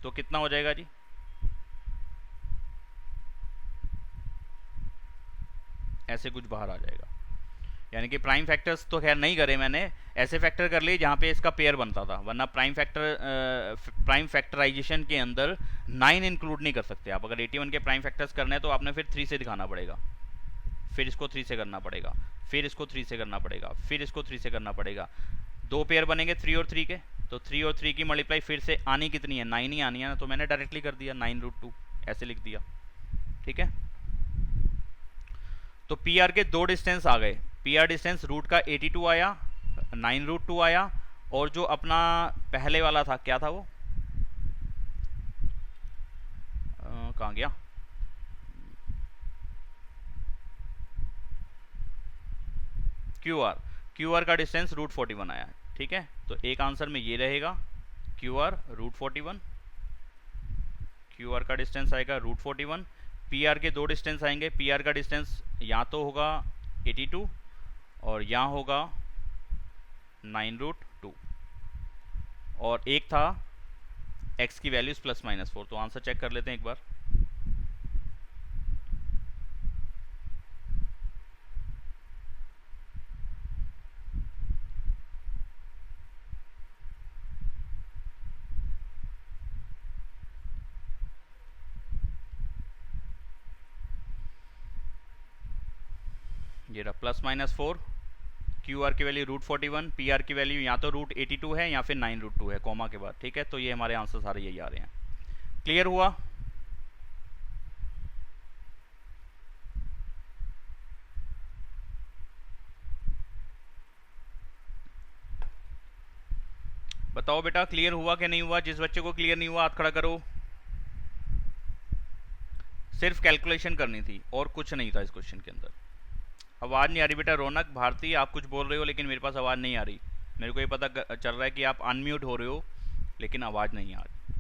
तो कितना हो जाएगा जी, ऐसे कुछ बाहर आ जाएगा। यानी कि प्राइम फैक्टर्स तो खैर नहीं करे मैंने, ऐसे फैक्टर कर लिए जहाँ पे इसका पेयर बनता था, वरना प्राइम फैक्टराइजेशन के अंदर 9 इंक्लूड नहीं कर सकते आप। अगर 81 के प्राइम फैक्टर्स करने हैं तो आपने फिर 3 से दिखाना पड़ेगा, फिर इसको 3 से करना पड़ेगा, फिर इसको 3 से करना पड़ेगा, फिर इसको 3 से करना पड़ेगा। 2 पेयर बनेंगे 3 और 3 के, तो 3 और 3 की मल्टीप्लाई फिर से आनी कितनी है 9 ही आनी है ना, तो मैंने डायरेक्टली कर दिया 9√2 ऐसे लिख दिया, ठीक है। तो पी आर के 2 डिस्टेंस आ गए। पी आर डिस्टेंस रूट का 82 आया, 9√2 आया, और जो अपना पहले वाला था क्या था वो कहाँ गया, क्यू आर का डिस्टेंस √41 आया, ठीक है। तो एक आंसर में ये रहेगा क्यू आर √41, क्यू आर का डिस्टेंस आएगा √41। पी आर के 2 डिस्टेंस आएंगे, पी आर का डिस्टेंस यहाँ तो होगा 82 और यहाँ होगा 9√2, और एक था x की वैल्यूज +-4। तो आंसर चेक कर लेते हैं एक बार। ये रहा +-4, क्यू आर की वैल्यू √41, पी आर की वैल्यू या तो √82 है या फिर 9√2 है कॉमा के बाद, ठीक है। तो ये हमारे आंसर सारे यही आ रहे हैं। क्लियर हुआ? बताओ बेटा क्लियर हुआ कि नहीं हुआ? जिस बच्चे को क्लियर नहीं हुआ हाथ खड़ा करो। सिर्फ कैलकुलेशन करनी थी और कुछ नहीं था इस क्वेश्चन के अंदर। आवाज़ नहीं आ रही बेटा। रौनक, भारती, आप कुछ बोल रहे हो लेकिन मेरे पास आवाज़ नहीं आ रही। मेरे को ये पता चल रहा है कि आप अनम्यूट हो रहे हो लेकिन आवाज़ नहीं आ रही।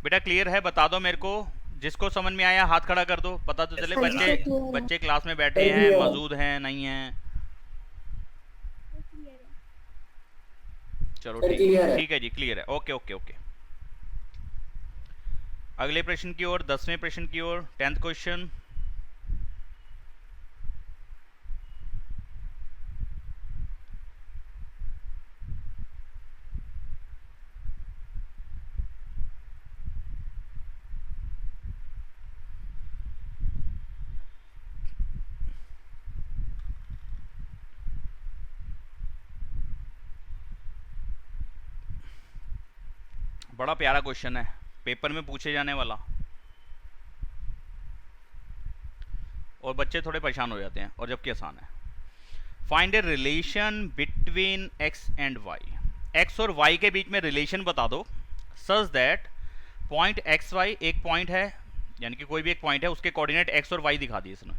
बेटा क्लियर है? बता दो मेरे को, जिसको समझ में आया हाथ खड़ा कर दो, पता तो चले बच्चे क्लास में बैठे हैं, मौजूद हैं, नहीं हैं। चलो ठीक है जी, क्लियर है। Okay okay okay. अगले प्रश्न की ओर, 10वें प्रश्न की ओर, 10th क्वेश्चन। बड़ा प्यारा क्वेश्चन है, पेपर में पूछे जाने वाला, और बच्चे थोड़े परेशान हो जाते हैं, और जबकि आसान है। Find a relation between X and Y. X और वाई के बीच में रिलेशन बता दो such that point X Y, एक पॉइंट है यानी कि कोई भी एक पॉइंट है, उसके कोऑर्डिनेट एक्स और वाई दिखा दिए इसने,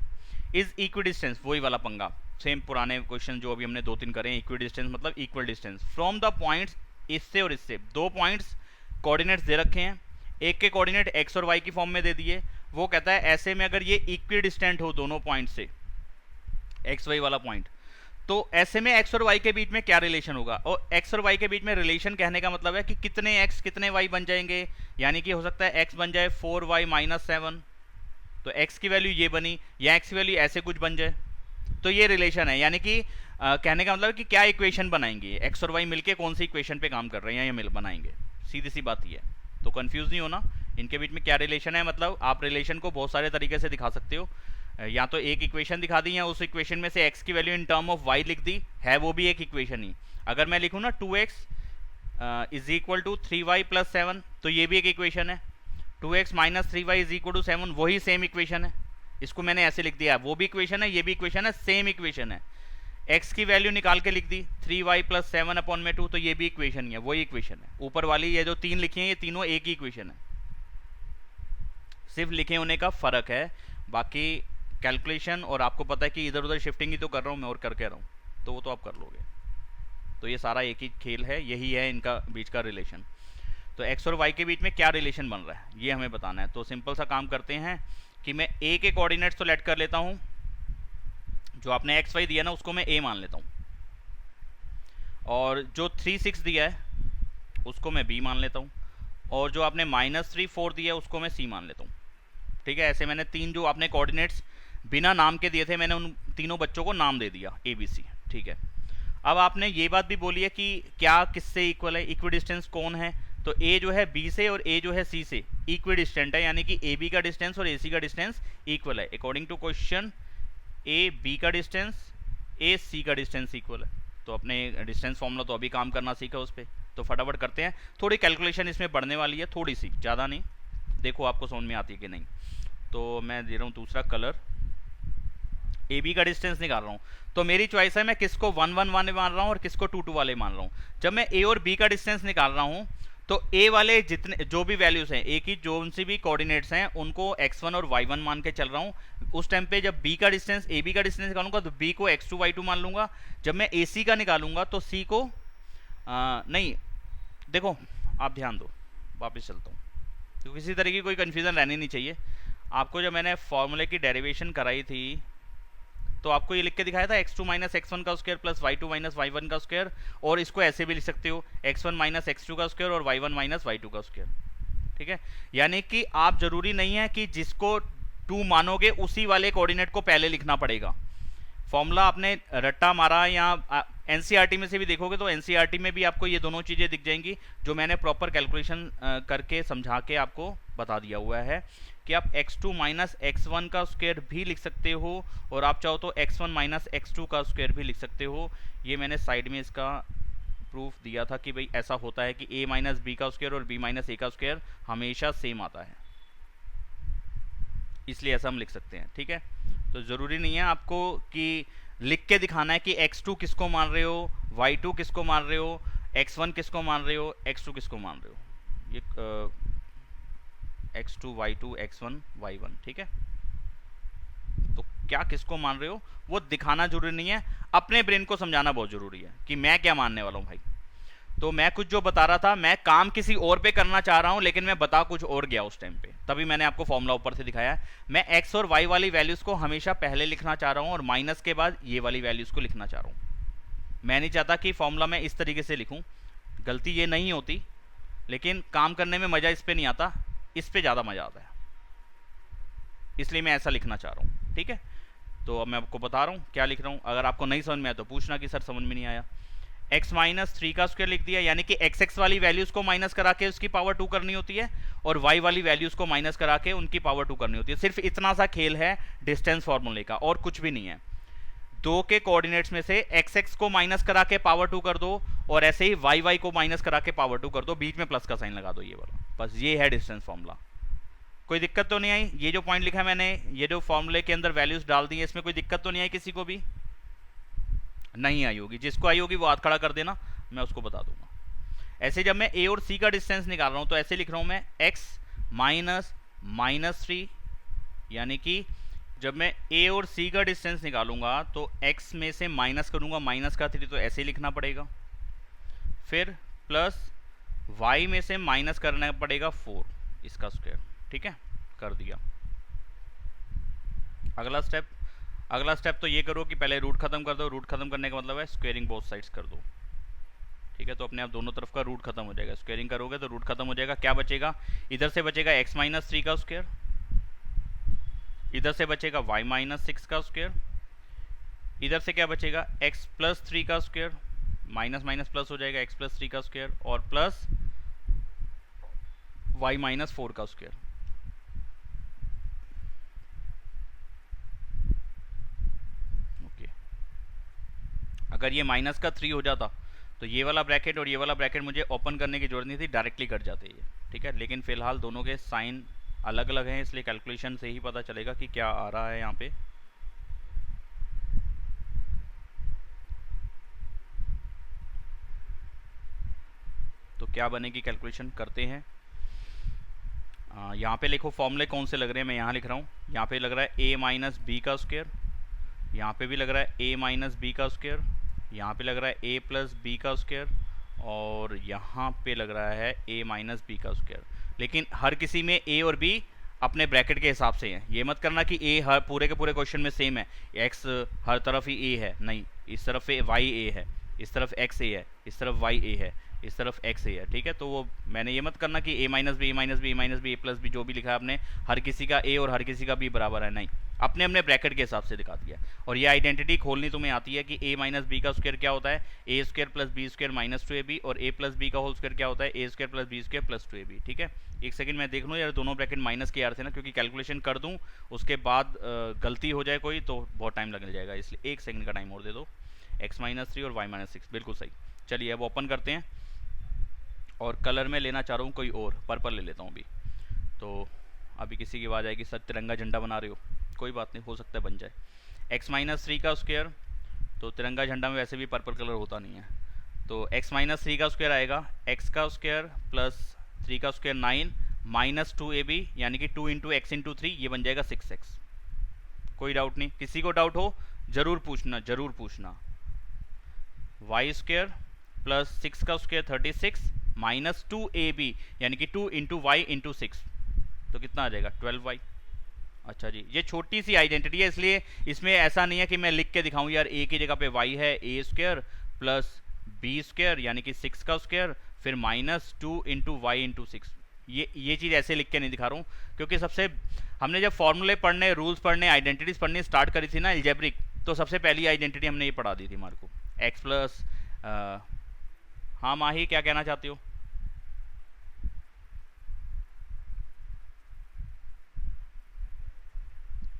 इज इक्वी डिस्टेंस, वही वाला पंगा, सेम पुराने क्वेश्चन जो अभी हमने 2-3 करे। इक्वी डिस्टेंस मतलब equal distance from the points, इससे और इससे दो पॉइंट्स कोऑर्डिनेट्स दे रखे हैं, एक के कोऑर्डिनेट एक्स और वाई की फॉर्म में दे दिए। वो कहता है ऐसे में अगर ये इक्वी डिस्टेंट हो दोनों पॉइंट से, एक्स वाई वाला पॉइंट, तो ऐसे में एक्स और वाई के बीच में क्या रिलेशन होगा। और एक्स और वाई के बीच में रिलेशन कहने का मतलब है कि कितने एक्स कितने वाई बन जाएंगे, यानी कि हो सकता है एक्स बन जाए 4y - 7, तो एक्स की वैल्यू ये बनी, या एक्स की वैल्यू ऐसे कुछ बन जाए, तो ये रिलेशन है। यानी कि कहने का मतलब कि क्या इक्वेशन बनाएंगे, एक्स और वाई मिलके कौन सी इक्वेशन पे काम कर रहे हैं, या मिल बनाएंगे, सीधी सी बात ही है। तो कंफ्यूज नहीं होना, इनके बीच में क्या रिलेशन है। मतलब आप रिलेशन को बहुत सारे तरीके से दिखा सकते हो। या तो एक इक्वेशन दिखा दी या उस इक्वेशन में से x की value in term of y लिख दी, है वो भी एक इक्वेशन ही। अगर मैं लिखूँ ना 2x is equal to 3y plus 7, तो ये भी एक इक्वेशन है। 2x minus 3y is equal to 7, वही सेम इक्वेशन है। इसको मैंने ऐसे लिख दिया, वो भी इक्वेशन है, ये भी इक्वेशन है, सेम इक्वेशन है। x की वैल्यू निकाल के लिख दी 3y प्लस 7 अपॉन में 2, तो ये भी इक्वेशन ही है, वही इक्वेशन है। ऊपर वाली ये जो तीन लिखी हैं ये तीनों एक ही इक्वेशन है, सिर्फ लिखे होने का फर्क है। बाकी कैलकुलेशन और आपको पता है कि इधर उधर शिफ्टिंग ही तो कर रहा हूँ मैं और करके रहा हूँ, तो वो तो आप कर लोगे। तो ये सारा एक ही खेल है, यही है इनका बीच का रिलेशन। तो x और y के बीच में क्या रिलेशन बन रहा है ये हमें बताना है। तो सिंपल सा काम करते हैं कि मैं a के कोऑर्डिनेट्स तो लेट कर लेता हूँ, जो आपने एक्स वाई दिया ना उसको मैं a मान लेता हूँ, और जो 3 6 दिया है उसको मैं b मान लेता हूँ, और जो आपने -3 4 दिया है उसको मैं c मान लेता हूँ। ठीक है, ऐसे मैंने तीन जो आपने कोऑर्डिनेट्स बिना नाम के दिए थे, मैंने उन तीनों बच्चों को नाम दे दिया a b c। ठीक है, अब आपने ये बात भी बोली है कि क्या किससे इक्वल है, इक्विडिस्टेंस कौन है। तो a जो है b से और a जो है c से इक्विडिस्टेंट है, यानी कि a b का डिस्टेंस और a c का डिस्टेंस इक्वल है। According to question a b का डिस्टेंस a c का डिस्टेंस इक्वल है। तो अपने डिस्टेंस फॉर्मूला तो अभी काम करना सीखा उस पर, तो फटाफट करते हैं। थोड़ी कैलकुलेशन इसमें बढ़ने वाली है, थोड़ी सी, ज़्यादा नहीं, देखो आपको समझ में आती है कि नहीं। तो मैं दे रहा हूँ दूसरा कलर, ए बी का डिस्टेंस निकाल रहा हूँ। तो मेरी चॉइस है मैं किसको 1 1 वाले मान रहा हूँ और किसको 2 2 वाले मान रहा हूँ। जब मैं ए और बी का डिस्टेंस निकाल रहा हूँ तो ए वाले जितने जो भी वैल्यूज हैं, ए की जो उनसे भी कोऑर्डिनेट्स हैं उनको x1 और y1 मान के चल रहा हूँ। उस टाइम पे जब b का डिस्टेंस ए बी का डिस्टेंस निकालूंगा तो b को x2 y2 मान लूंगा। जब मैं ए सी का निकालूंगा तो c को नहीं, देखो आप ध्यान दो, वापस चलता हूँ, तो किसी तरह की कोई कन्फ्यूज़न रहनी नहीं चाहिए। आपको जब मैंने फॉर्मूले की डेरिवेशन कराई थी तो आपको ये लिख के दिखाया था x2 माइनस x1 का square plus y2 minus y1 का स्क्वायर, और इसको ऐसे भी लिख सकते हो x1 माइनस x2 का स्क्वायर और y1 माइनस y2 का स्क्वायर। ठीक है, यानी कि आप जरूरी नहीं है कि जिसको 2 मानोगे उसी वाले कोऑर्डिनेट को पहले लिखना पड़ेगा। फॉर्मूला आपने रट्टा मारा या एनसीईआरटी में से भी देखोगे तो एनसीईआरटी में भी आपको ये दोनों चीज़ें दिख जाएंगी, जो मैंने प्रॉपर कैलकुलेशन करके समझा के आपको बता दिया हुआ है कि आप x2 माइनस x1 का स्क्वायर भी लिख सकते हो और आप चाहो तो x1 माइनस x2 का स्क्वायर भी लिख सकते हो। ये मैंने साइड में इसका प्रूफ दिया था कि भाई ऐसा होता है कि a माइनस बी का स्क्वायर और b माइनस ए का स्क्वायर हमेशा सेम आता है, इसलिए ऐसा हम लिख सकते हैं। ठीक है, तो ज़रूरी नहीं है आपको कि लिख के दिखाना है कि x2 किसको मान रहे हो, y2 किसको मान रहे हो, x1 किसको मान रहे हो, x2 किसको मान रहे हो। ये x2 y2 x1 y1, ठीक है। तो क्या किसको मान रहे हो वो दिखाना जरूरी नहीं है, अपने ब्रेन को समझाना बहुत जरूरी है कि मैं क्या मानने वाला हूँ भाई। तो मैं कुछ जो बता रहा था, मैं काम किसी और पे करना चाह रहा हूं लेकिन मैं बता कुछ और गया उस टाइम पे, तभी मैंने आपको फॉर्मूला ऊपर से दिखाया। मैं x और y वाली वैल्यूज को हमेशा पहले लिखना चाह रहा हूं और माइनस के बाद ये वाली वैल्यूज को लिखना चाह रहा हूं। मैं नहीं चाहता कि फॉर्मूला मैं इस तरीके से लिखूं, गलती ये नहीं होती, लेकिन काम करने में मजा इस पे नहीं आता, इस पे ज्यादा मजा आता है, इसलिए मैं ऐसा लिखना चाह रहा हूं। ठीक है, तो अब मैं आपको बता रहा हूं क्या लिख रहा हूं। अगर आपको नहीं समझ में आया तो पूछना कि सर समझ में नहीं आया। x माइनस 3 का स्क्वायर लिख दिया, यानी कि x वाली वैल्यूज को माइनस करा के उसकी पावर 2 करनी होती है और y वाली वैल्यूज को माइनस करा के उनकी पावर 2 करनी होती है। सिर्फ इतना सा खेल है डिस्टेंस फॉर्मूले का, और कुछ भी नहीं है। दो के कोऑर्डिनेट्स में से x को माइनस करा के पावर 2 कर दो और ऐसे ही y को माइनस करा के पावर 2 कर दो, बीच में प्लस का साइन लगा दो, ये वाला। बस ये है डिस्टेंस फॉर्मूला। कोई दिक्कत तो नहीं आई? ये जो पॉइंट लिखा है मैंने, ये जो फॉर्मूले के अंदर वैल्यूज डाल दी है, इसमें कोई दिक्कत तो नहीं आई किसी को भी? नहीं आई होगी, जिसको आई होगी वो हाथ खड़ा कर देना, मैं उसको बता दूंगा। ऐसे जब मैं a और c का डिस्टेंस निकाल रहा हूं तो ऐसे लिख रहा हूं मैं x माइनस -3, यानी कि जब मैं a और c का डिस्टेंस निकालूंगा तो x में से माइनस करूंगा -3, तो ऐसे लिखना पड़ेगा। फिर प्लस y में से माइनस करना पड़ेगा 4, इसका स्क्वायर। ठीक है, कर दिया। अगला स्टेप तो ये करो कि पहले रूट खत्म कर दो। रूट खत्म करने का मतलब है स्क्वेयरिंग बोथ साइड्स कर दो। ठीक है, तो अपने आप दोनों तरफ का रूट खत्म हो जाएगा। स्क्वेयरिंग करोगे तो रूट खत्म हो जाएगा। क्या बचेगा? इधर से बचेगा x माइनस 3 का स्क्वायर, इधर से बचेगा y माइनस 6 का स्क्वायर, इधर से क्या बचेगा x प्लस 3 का स्क्वायर, माइनस माइनस प्लस हो जाएगा x प्लस 3 का स्क्वायर, और प्लस y माइनस 4 का स्क्वायर। अगर ये माइनस का 3 हो जाता तो ये वाला ब्रैकेट और ये वाला ब्रैकेट मुझे ओपन करने की जरूरत नहीं थी, डायरेक्टली कट जाते ये, ठीक है। लेकिन फिलहाल दोनों के साइन अलग अलग हैं, इसलिए कैलकुलेशन से ही पता चलेगा कि क्या आ रहा है यहाँ पे। तो क्या बनेगी कैलकुलेशन करते हैं। यहाँ पे लिखो फॉर्मूले कौन से लग रहे हैं, मैं यहाँ लिख रहा हूँ। यहाँ पे लग रहा है a माइनस बी का स्क्वायर, यहाँ पे भी लग रहा है a माइनस बी का स्क्वायर, यहाँ पे लग रहा है a प्लस बी का स्क्वायर, और यहाँ पे लग रहा है a माइनस बी का स्क्वायर। लेकिन हर किसी में a और b अपने ब्रैकेट के हिसाब से हैं। ये मत करना कि a हर पूरे के पूरे क्वेश्चन में सेम है, x हर तरफ ही a है, नहीं। इस तरफ y a है, इस तरफ x a है, इस तरफ y a है, इस तरफ x a है, ठीक है। तो वो मैंने ये मत करना कि a minus B minus B minus B plus B, जो भी लिखा है आपने हर किसी का a और हर किसी का b बराबर है, नहीं। अपने अपने ब्रैकेट के हिसाब से दिखा दिया। और ये आइडेंटिटी खोलनी तुम्हें आती है कि a माइनस बी का स्क्वायर क्या होता है, a square plus B square minus 2ab, और a प्लस बी का होल स्क्वायर क्या होता है, a square plus B square plus 2ab, ठीक है। एक सेकंड मैं देख लूँ यार, दोनों ब्रैकेट माइनस के यार थे ना, क्योंकि कैलकुलेशन कर दूँ उसके बाद गलती हो जाए कोई तो बहुत टाइम लगने जाएगा, इसलिए एक सेकंड का टाइम और दे दो। x माइनस 3 और y माइनस 6, बिल्कुल सही। चलिए अब ओपन करते हैं, और कलर में लेना चाह रहा हूँ कोई और, पर्पल ले लेता हूँ अभी। तो अभी किसी की आवाज़ आएगी, सर तिरंगा झंडा बना रहे हो, कोई बात नहीं, हो सकता है बन जाए। x माइनस 3 का स्क्वायर, तो तिरंगा झंडा में वैसे भी पर्पल कलर होता नहीं है, तो x माइनस 3 का स्क्वायर आएगा x का स्क्वायर प्लस 3 का स्क्वायर 9 माइनस 2ab, यानी कि 2 इंटू एक्स इंटू 3, ये बन जाएगा 6x। कोई डाउट नहीं, किसी को डाउट हो जरूर पूछना, जरूर पूछना। y स्क्वायर प्लस 6 का स्क्वायर 36 माइनस 2ab, यानी कि 2 इंटू वाई इंटू 6, तो कितना आ जाएगा 12y। अच्छा जी, ये छोटी सी आइडेंटिटी है, इसलिए इसमें ऐसा नहीं है कि मैं लिख के दिखाऊं यार a की जगह पे y है a square plus b square यानी कि 6 का स्क्वायर फिर माइनस 2 इंटू वाई इंटू 6। ये चीज़ ऐसे लिख के नहीं दिखा रहा हूँ, क्योंकि सबसे हमने जब फॉर्मूले पढ़ने, रूल्स पढ़ने, आइडेंटिटीज पढ़नी स्टार्ट करी थी ना एल्जेब्रिक, तो सबसे पहली आइडेंटिटी हमने ये पढ़ा दी थी मार्को, एक्स प्लस। हाँ माही, क्या कहना चाहते हो?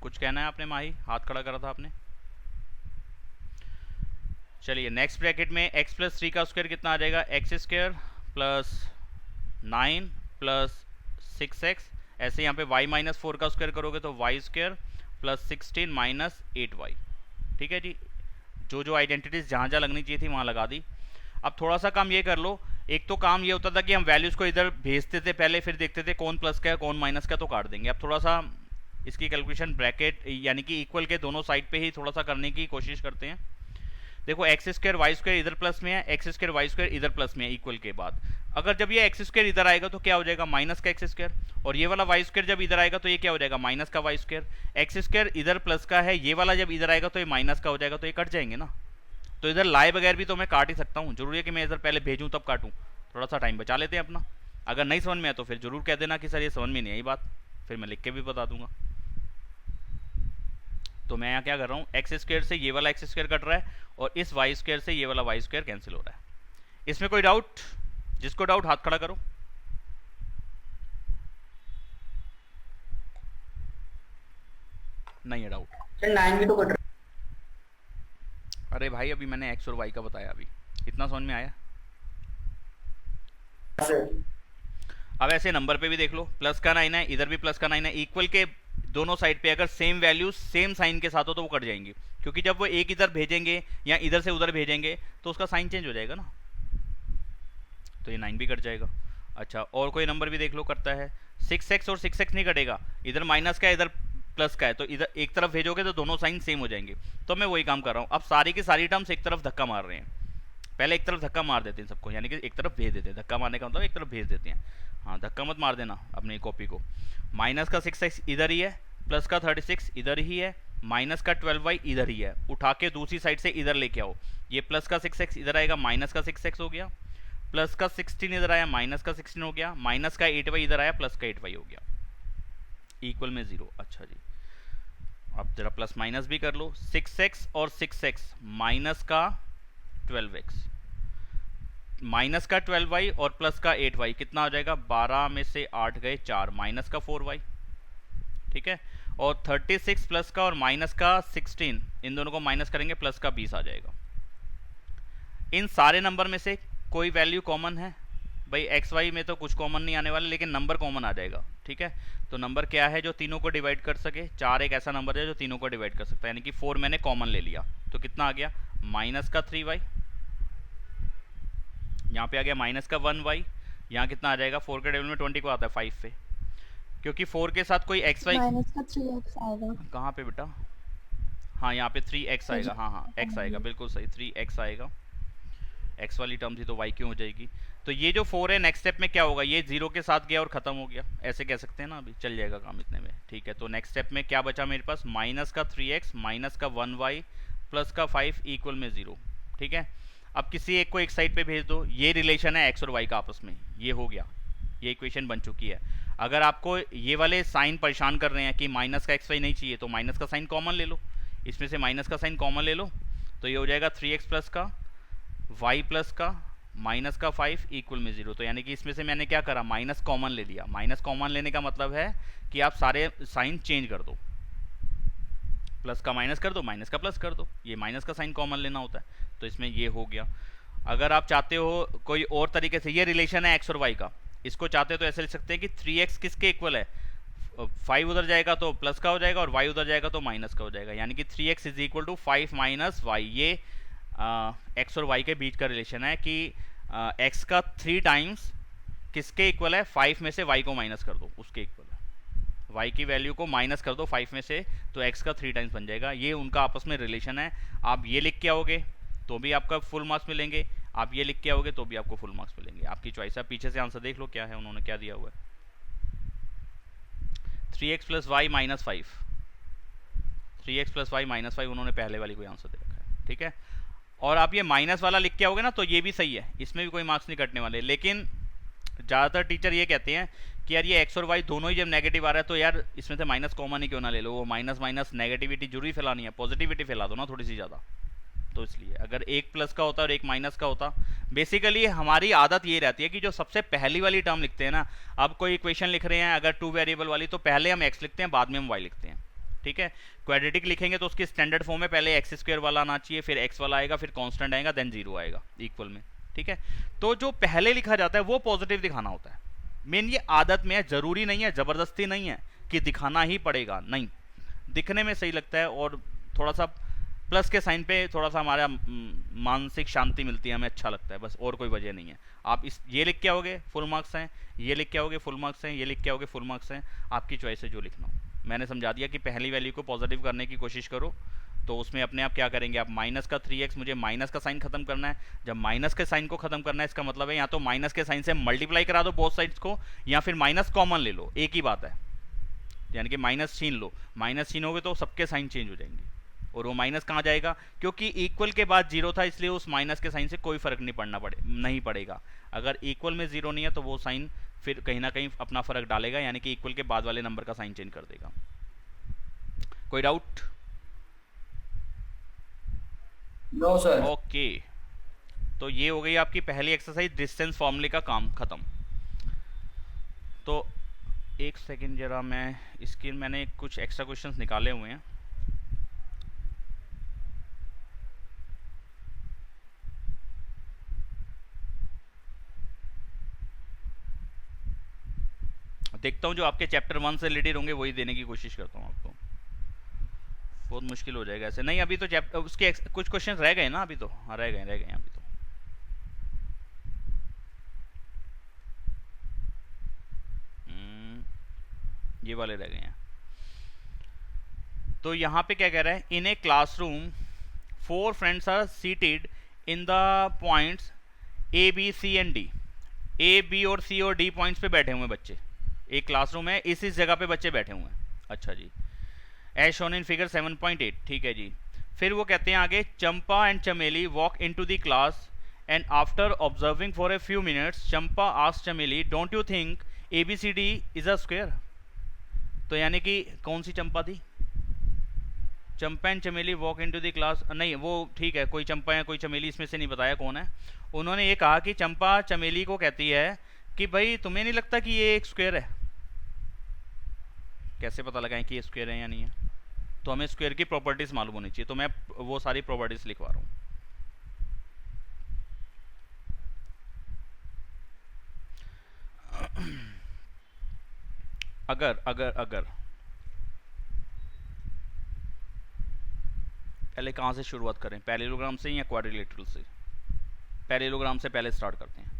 कुछ कहना है आपने माही? हाथ खड़ा करा था आपने। चलिए नेक्स्ट ब्रैकेट में x प्लस 3 का स्क्वायर कितना आ जाएगा, x square plus 9 plus 6x। ऐसे यहाँ पे y माइनस 4 का स्क्वायर करोगे तो y square plus 16 minus 8y, ठीक है जी। जो जो आइडेंटिटीज जहाँ जहाँ लगनी चाहिए थी वहाँ लगा दी। अब थोड़ा सा काम ये कर लो, एक तो काम ये होता था कि हम वैल्यूज़ को इधर भेजते थे पहले, फिर देखते थे कौन प्लस का है कौन माइनस का, तो काट देंगे। अब थोड़ा सा इसकी कैलकुलेशन ब्रैकेट यानी कि इक्वल के दोनों साइड पे ही थोड़ा सा करने की कोशिश करते हैं। देखो एक्स स्क्वायर वाई स्क्वायर इधर प्लस में है, एक्स स्क्वायर वाई स्क्वायर इधर प्लस में है इक्वल के बाद। अगर जब ये एक्स स्क्वायर इधर आएगा तो क्या हो जाएगा, माइनस का एक्स स्क्वायर, और ये वाला वाई स्क्वायर जब इधर आएगा तो ये क्या हो जाएगा, माइनस का वाई स्क्वायर। एक्स स्क्वायर इधर प्लस का है, ये वाला जब इधर आएगा तो ये माइनस का हो जाएगा, तो ये कट जाएंगे ना। तो इधर लाए बगैर भी तो मैं काट ही सकता हूँ, जरूरी है कि मैं इधर पहले भेजूँ तब काटूँ। थोड़ा सा टाइम बचा लेते हैं अपना। अगर नहीं समझ में आया तो फिर जरूर कह देना कि सर ये समझ में नहीं आई बात, फिर मैं लिख के भी बता दूंगा। तो मैं यहाँ क्या कर रहा हूँ, एक्स स्क्वायर से ये वाला एक्स स्क्वायर कट रहा है, और इस वाई स्क्वायर से ये वाला वाई स्क्वायर कैंसिल हो रहा है। इसमें कोई डाउट? जिसको डाउट हाथ खड़ा करो। नहीं है डाउट? 9 भी तो कट रहा अरे भाई अभी मैंने एक्स और वाई का बताया, अभी इतना समझ में आया। है। अब ऐसे नंबर पे भी देख लो, प्लस का 9 है, इधर भी प्लस का 9 है, इक्वल के दोनों साइड पे अगर सेम वैल्यूज सेम साइन के साथ हो तो वो कट जाएंगे, क्योंकि जब वो एक इधर भेजेंगे या इधर से उधर भेजेंगे तो उसका साइन चेंज हो जाएगा ना, तो ये 9 भी कट जाएगा। अच्छा और कोई नंबर भी देख लो करता है, 6x और 6x नहीं कटेगा, इधर माइनस का है इधर प्लस का है, तो इधर एक तरफ भेजोगे तो दोनों साइन सेम हो जाएंगे। तो मैं वही काम कर रहा हूँ, अब सारी की सारी टर्म्स एक तरफ धक्का मार रहे हैं। पहले एक तरफ धक्का मार देते हैं सबको, यानी कि एक तरफ भेज देते हैं, धक्का मारने का मतलब एक तरफ भेज देते हैं। हाँ धक्का मत मार देना अपनी कॉपी को। माइनस का 6x इधर ही है, प्लस का 36 इधर ही है, माइनस का 12y इधर ही है, उठा के दूसरी साइड से इधर लेके आओ। ये प्लस का 6x इधर आएगा, माइनस का 6x हो गया, प्लस का 16 इधर आया, माइनस का 16 हो गया, माइनस का 8y इधर आया, प्लस का 8y हो गया, इक्वल में 0। अच्छा जी अब जरा प्लस माइनस भी कर लो, 6x और 6x माइनस का 12x, माइनस का 12y और प्लस का 8y कितना हो जाएगा, 12 में से 8 गए 4, माइनस का 4y, ठीक है। और 36 प्लस का और माइनस का 16, इन दोनों को माइनस करेंगे, प्लस का 20 आ जाएगा। इन सारे नंबर में से कोई वैल्यू कॉमन है भाई, एक्स वाई में तो कुछ कॉमन नहीं आने वाला, लेकिन नंबर कॉमन आ जाएगा, ठीक है। तो नंबर क्या है जो तीनों को डिवाइड कर सके, 4 एक ऐसा नंबर है जो तीनों को डिवाइड कर सकता है, यानी कि 4 मैंने कॉमन ले लिया, तो कितना आ गया माइनस का 3y, यहाँ पे आ गया माइनस का 1y, यहाँ कितना आ जाएगा 4 के टेबल में 20 को आता है 5 पे, क्योंकि 4 के साथ कोई एक्स वाई माइनस का 3x आएगा। कहाँ पे बेटा, हाँ यहाँ पे 3x आएगा, हाँ हाँ x आएगा, बिल्कुल सही 3x आएगा, x वाली टर्म थी तो y क्यों हो जाएगी। तो ये जो 4 है नेक्स्ट स्टेप में क्या होगा, ये 0 के साथ गया और ख़त्म हो गया, ऐसे कह सकते हैं ना, अभी चल जाएगा काम इतने में, ठीक है। तो नेक्स्ट स्टेप में क्या बचा मेरे पास, माइनस का 3x माइनस का 1y प्लस का 5 इक्वल में 0, ठीक है। अब किसी एक को एक साइड पे भेज दो, ये रिलेशन है x और y का आपस में, ये हो गया, ये इक्वेशन बन चुकी है। अगर आपको ये वाले साइन परेशान कर रहे हैं कि माइनस का xy नहीं चाहिए, तो माइनस का साइन कॉमन ले लो, इसमें से माइनस का साइन कॉमन ले लो, तो ये हो जाएगा 3x प्लस का y प्लस का माइनस का 5 इक्वल में 0। तो यानी कि इसमें से मैंने क्या करा, माइनस कॉमन ले लिया। माइनस कॉमन लेने का मतलब है कि आप सारे साइन चेंज कर दो, प्लस का माइनस कर दो, माइनस का प्लस कर दो, ये माइनस का साइन कॉमन लेना होता है, तो इसमें ये हो गया। अगर आप चाहते हो कोई और तरीके से, ये रिलेशन है x और y का, इसको चाहते हो तो ऐसे लिख सकते हैं कि 3x किसके इक्वल है, 5 उधर जाएगा तो प्लस का हो जाएगा और y उधर जाएगा तो माइनस का हो जाएगा, यानी कि 3x is equal to 5 minus y। ये x और y के बीच का रिलेशन है कि x का 3 टाइम्स किसके इक्वल है, 5 में से y को माइनस कर दो, उसके इक्वल है। y की वैल्यू को माइनस कर दो 5 में से, तो x का 3 टाइम्स बन जाएगा। ये उनका आपस में रिलेशन है। आप ये लिख के आओगे तो भी आपका फुल मार्क्स मिलेंगे, आप ये लिख के आओगे तो भी आपको फुल मार्क्स मिलेंगे, आपकी चॉइस है। पीछे से आंसर देख लो क्या है, उन्होंने क्या दिया हुआ है, 3x plus Y minus 5, 3x plus Y minus 5 उन्होंने पहले वाली कोई आंसर दे रखा है, ठीक है। और आप ये माइनस वाला लिख के आओगे ना तो ये भी सही है, इसमें भी कोई मार्क्स नहीं कटने वाले। लेकिन ज़्यादातर टीचर ये कहते हैं कि यार ये x और y दोनों ही जब नेगेटिव आ रहा है तो यार इसमें से माइनस कॉमन ही क्यों ना ले लो, वो माइनस माइनस नेगेटिविटी जरूरी फैलानी है, पॉजिटिविटी फैला दो ना थोड़ी सी ज़्यादा। तो इसलिए अगर एक प्लस का होता और एक माइनस का होता, बेसिकली हमारी आदत ये रहती है कि जो सबसे पहली वाली टर्म लिखते हैं ना, अब कोई इक्वेशन लिख रहे हैं अगर 2 वेरिएबल वाली, तो पहले हम x लिखते हैं बाद में हम y लिखते हैं, ठीक है। क्वाड्रेटिक लिखेंगे तो उसकी स्टैंडर्ड फॉर्म में पहले एक्स स्क्वायर वाला आना चाहिए, फिर x वाला आएगा, फिर कांस्टेंट आएगा, देन 0 आएगा इक्वल में, ठीक है। तो जो पहले लिखा जाता है वो पॉजिटिव दिखाना होता है, मेन ये आदत में है, जरूरी नहीं है, जबरदस्ती नहीं है कि दिखाना ही पड़ेगा, नहीं, दिखने में सही लगता है और थोड़ा सा प्लस के साइन पे थोड़ा सा हमारा मानसिक शांति मिलती है, हमें अच्छा लगता है, बस और कोई वजह नहीं है। आप इस ये लिख के आओगे फुल मार्क्स हैं, ये लिख के आओगे फुल मार्क्स हैं, ये लिख के आओगे फुल मार्क्स हैं, आपकी चॉइस है जो लिखना हो। मैंने समझा दिया कि पहली वैल्यू को पॉजिटिव करने की कोशिश करो, तो उसमें अपने आप क्या करेंगे आप, माइनस का 3x, मुझे माइनस का साइन खत्म करना है। जब माइनस के साइन को खत्म करना है इसका मतलब है या तो माइनस के साइन से मल्टीप्लाई करा दो बोथ साइड्स को, या फिर माइनस कॉमन ले लो, एक ही बात है, यानी कि माइनस छीन लो। माइनस छीनोगे तो सबके साइन चेंज हो जाएंगे, और वो माइनस कहाँ जाएगा, क्योंकि इक्वल के बाद 0 था इसलिए उस माइनस के साइन से कोई फर्क नहीं पड़ेगा। अगर इक्वल में 0 नहीं है तो वो साइन फिर कहीं ना कहीं अपना फर्क डालेगा, यानी कि इक्वल के बाद वाले नंबर का साइन चेंज कर देगा। कोई डाउट? No sir. ओके, तो ये हो गई आपकी पहली एक्सरसाइज, डिस्टेंस फॉर्मूले का काम खत्म। तो एक सेकेंड जरा, मैं इसके मैंने कुछ एक्स्ट्रा क्वेश्चंस निकाले हुए हैं, देखता हूँ जो आपके चैप्टर 1 से रिलेटेड होंगे वही देने की कोशिश करता हूँ आपको। बहुत मुश्किल हो जाएगा ऐसे, नहीं अभी तो चैप्टर उसके कुछ क्वेश्चंस रह गए ना, अभी तो हाँ रह गए अभी तो। ये वाले रह गए हैं। तो यहाँ पे क्या कह रहा है, in a classroom 4 friends are seated in the points A B C and D. A B और सी और डी पॉइंट्स पे बैठे हुए हैं बच्चे, एक क्लासरूम है, इस जगह पे बच्चे बैठे हुए हैं। अच्छा जी, एज शोन इन फिगर 7.8, ठीक है जी। फिर वो कहते हैं आगे, Champa and Chameli walk in to the class and after observing for a few minutes Champa asked Chameli, don't you think A B C D is a square. तो यानी कि कौन सी चंपा थी, Champa and Chameli walk in to the class, नहीं वो ठीक है, कोई चंपा है कोई चमेली, इसमें से नहीं बताया कौन है। उन्होंने ये कहा कि चंपा चमेली को कहती है कि भाई तुम्हें नहीं लगता कि ये एक स्क्वायर है। कैसे पता लगाएं कि ये स्क्वायर है या नहीं है, तो हमें स्क्वायर की प्रॉपर्टीज मालूम होनी चाहिए, तो मैं वो सारी प्रॉपर्टीज लिखवा रहा हूँ। अगर अगर अगर पहले कहाँ से शुरुआत करें, पैरेललोग्राम से या क्वाड्रिलेटरल से? पैरेललोग्राम से पहले स्टार्ट करते हैं।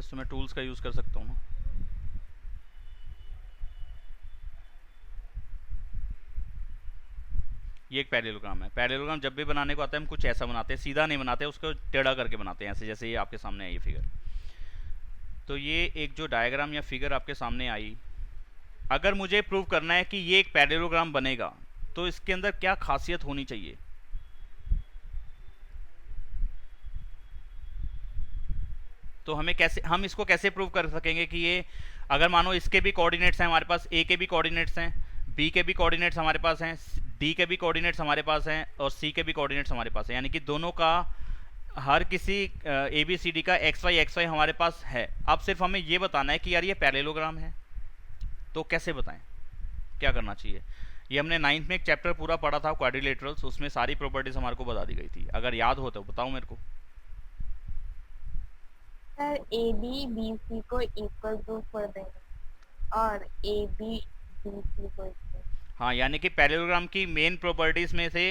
तो मैं टूल्स का यूज़ कर सकता हूँ ना। ये एक पैरेललोग्राम है। पैरेललोग्राम जब भी बनाने को आता है हम कुछ ऐसा बनाते हैं, सीधा नहीं बनाते, उसको टेढ़ा करके बनाते हैं, ऐसे जैसे ये आपके सामने है ये फिगर। तो ये एक जो डायग्राम या फिगर आपके सामने आई, अगर मुझे प्रूव करना है कि ये एक पैरेललोग्राम बनेगा तो इसके अंदर क्या खासियत होनी चाहिए? तो हम इसको कैसे प्रूव कर सकेंगे कि ये, अगर मानो इसके भी कोऑर्डिनेट्स हैं हमारे पास, ए के भी कोऑर्डिनेट्स हैं, बी के भी कोऑर्डिनेट्स हमारे पास हैं, डी के भी कोऑर्डिनेट्स हमारे पास हैं और सी के भी कोऑर्डिनेट्स हमारे पास हैं, यानी कि दोनों का हर किसी ए बी सी डी का एक्स वाई हमारे पास है। अब सिर्फ हमें ये बताना है कि यार ये पैरेललोग्राम है। तो कैसे बताएं, क्या करना चाहिए? ये हमने 9th में एक चैप्टर पूरा पढ़ा था क्वाड्रिलेटरल्स, उसमें सारी प्रॉपर्टीज हमारे को बता दी गई थी। अगर याद हो तो बताओ मेरे को। Sir A B B C को इक्वल टू कर देंगे और ए बी बी सी को इक्वल। हाँ, यानी कि पैरेललोग्राम की मेन प्रॉपर्टीज में से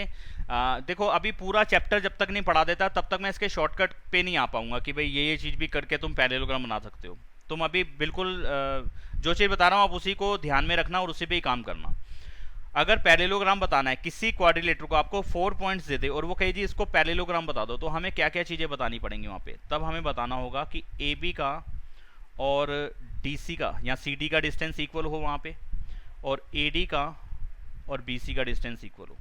देखो, अभी पूरा चैप्टर जब तक नहीं पढ़ा देता तब तक मैं इसके शॉर्टकट पे नहीं आ पाऊंगा कि भाई ये चीज़ भी करके तुम पैरेललोग्राम बना सकते हो। तुम अभी बिल्कुल जो चीज़ बता रहा हूँ आप उसी को ध्यान में रखना और उसी पे ही काम करना। अगर पैरेललोग्राम बताना है किसी क्वाड्रिलेटर को, आपको 4 पॉइंट्स दे दे और वो कहे जी इसको पैरेललोग्राम बता दो, तो हमें क्या क्या चीज़ें बतानी पड़ेंगी वहाँ पे? तब हमें बताना होगा कि ए बी का और डी सी का या सी डी का डिस्टेंस इक्वल हो वहाँ पे, और ए डी का और बी सी का डिस्टेंस इक्वल हो।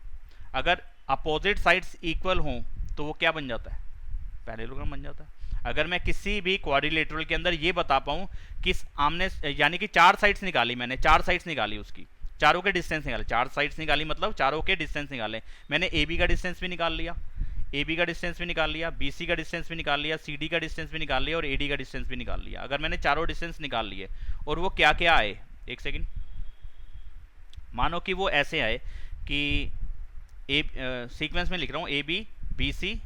अगर अपोजिट साइड्स इक्वल हों तो वो क्या बन जाता है? पैरेललोग्राम बन जाता है। अगर मैं किसी भी क्वाड्रिलेटरल के अंदर ये बता पाऊँ कि आमने, यानी कि 4 साइड्स निकाली मैंने, 4 साइड्स निकाली, उसकी चारों के डिस्टेंस निकाले, 4 साइड्स निकाली मतलब चारों के डिस्टेंस निकाले। मैंने ए बी का डिस्टेंस भी निकाल लिया, ए बी का डिस्टेंस भी निकाल लिया, बी सी का डिस्टेंस भी निकाल लिया, सी डी का डिस्टेंस भी निकाल लिया और ए डी का डिस्टेंस भी निकाल लिया। अगर मैंने चारों डिस्टेंस निकाल लिए और वो क्या क्या आए, एक सेकेंड, मानो कि वो ऐसे आए कि सीक्वेंस में लिख रहा हूँ, A B B C,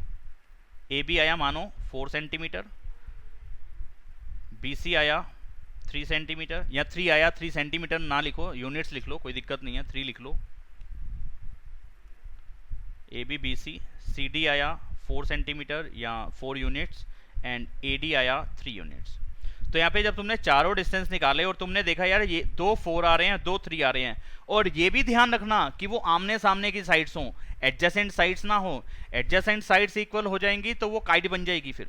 A B आया मानो 4 सेंटीमीटर, बी सी आया 3 सेंटीमीटर, या 3 आया, 3 सेंटीमीटर ना लिखो, यूनिट्स लिख लो, कोई दिक्कत नहीं है, 3 लिख लो, A B B C, C D आया 4 सेंटीमीटर या 4 यूनिट्स एंड ए डी आया 3 यूनिट्स। तो यहाँ पे जब तुमने चारों डिस्टेंस निकाले और तुमने देखा यार ये 2 4 आ रहे हैं, 2 3 आ रहे हैं, और ये भी ध्यान रखना कि वो आमने सामने की साइड्स हों, एडजेसेंट साइड्स ना हो। एडजेसेंट साइड्स इक्वल हो जाएंगी तो वो काइट बन जाएगी, फिर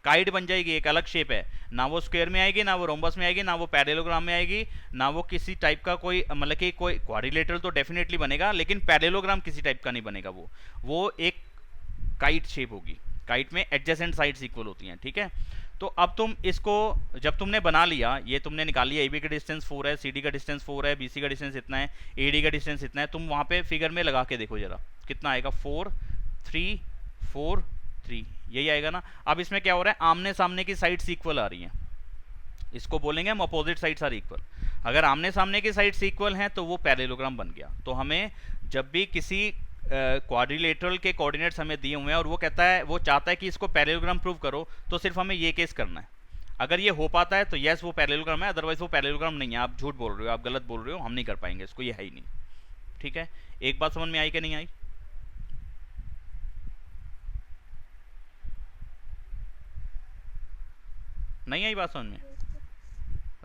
काइट बन जाएगी, एक अलग शेप है, ना वो स्क्वायर में आएगी, ना वो रोम्बस में आएगी, ना वो पैरेललोग्राम में आएगी, ना वो किसी टाइप का कोई, मतलब कि कोई क्वाड्रिलेटरल तो डेफिनेटली बनेगा लेकिन पैरेललोग्राम किसी टाइप का नहीं बनेगा। वो एक काइट शेप होगी। काइट में एडजेसेंट साइड्स इक्वल होती हैं, ठीक है। तो अब तुम इसको जब तुमने बना लिया, ये तुमने निकाल लिया, ए बी का डिस्टेंस 4 है, सी डी का डिस्टेंस 4 है, बी सी का डिस्टेंस इतना है, ए डी का डिस्टेंस इतना है, तुम वहाँ पे फिगर में लगा के देखो जरा कितना आएगा, 4 3 4 3, यही आएगा ना। अब इसमें क्या हो रहा है, आमने सामने की साइड्स इक्वल आ रही हैं, इसको बोलेंगे हम अपोजिट साइड्स आर इक्वल। अगर आमने सामने की साइड्स इक्वल हैं तो वो पैरेललोग्राम बन गया। तो हमें जब भी किसी क्वाड्रिलेटरल के कोऑर्डिनेट्स हमें दिए हुए हैं और वो कहता है, वो चाहता है कि इसको पैरेललोग्राम प्रूव करो, तो सिर्फ हमें ये केस करना है। अगर ये हो पाता है तो यस वो पैरेललोग्राम है, अदरवाइज वो पैरेललोग्राम नहीं है। आप झूठ बोल रहे हो, आप गलत बोल रहे हो, हम नहीं कर पाएंगे इसको, ये है ही नहीं, ठीक है। एक बात समझ में आई कि नहीं आई? नहीं आई बात समझ में?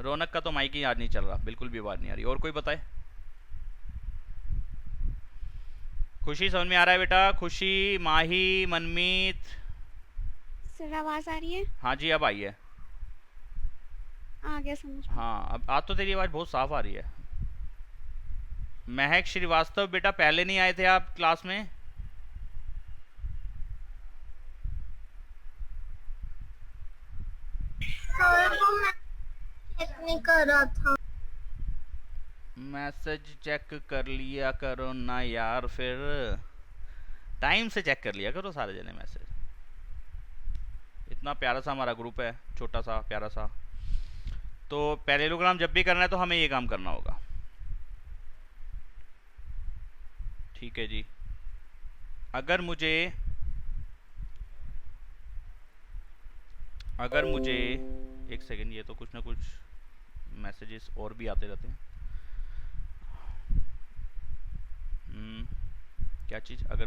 रौनक का तो माइक ही आज नहीं चल रहा, बिल्कुल भी आवाज नहीं आ रही। और कोई बताए? खुशी समझ में आ रहा है बेटा? खुशी, माही, मनमीत? सर आवाज आ रही है? हाँ जी, अब आई है। आ गया समझ में। हाँ, अब आज तो तेरी आवाज बहुत साफ आ रही है। महक श्रीवास्तव बेटा, पहले नहीं आए थे आप क्लास में? चेक कर रहा था। मैसेज चेक कर लिया करो ना यार, फिर टाइम से चेक कर लिया करो सारे जने मैसेज। इतना प्यारा सा हमारा ग्रुप है, छोटा सा प्यारा सा। तो पैरेललोग्राम जब भी करना है तो हमें ये काम करना होगा। ठीक है जी। अगर मुझे एक सेकेंड, ये तो कुछ ना कुछ मैसेजेस और भी आते रहते हैं। क्या चीज़? अगर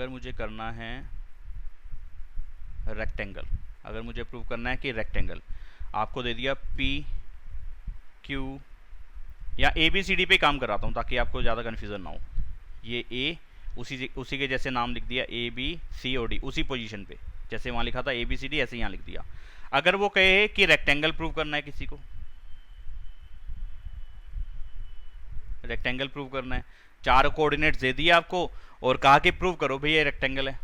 मुझे करना है रेक्टेंगल, अगर मुझे प्रूव करना है कि रेक्टेंगल, आपको दे दिया P Q या ABCD पे काम कराता हूँ ताकि आपको ज़्यादा कन्फ्यूज़न ना हो। ये A, उसी के जैसे नाम लिख दिया ABC और D, उसी पोजीशन पे जैसे वहाँ लिखा था ABCD ऐसे यहाँ लिख दिया। अगर वो कहे कि रेक्टेंगल प्रूव करना है, किसी को रेक्टेंगल प्रूव करना है, 4 कोऑर्डिनेट्स दे दिए आपको और कहा कि प्रूव करो भैया ये रेक्टेंगल है,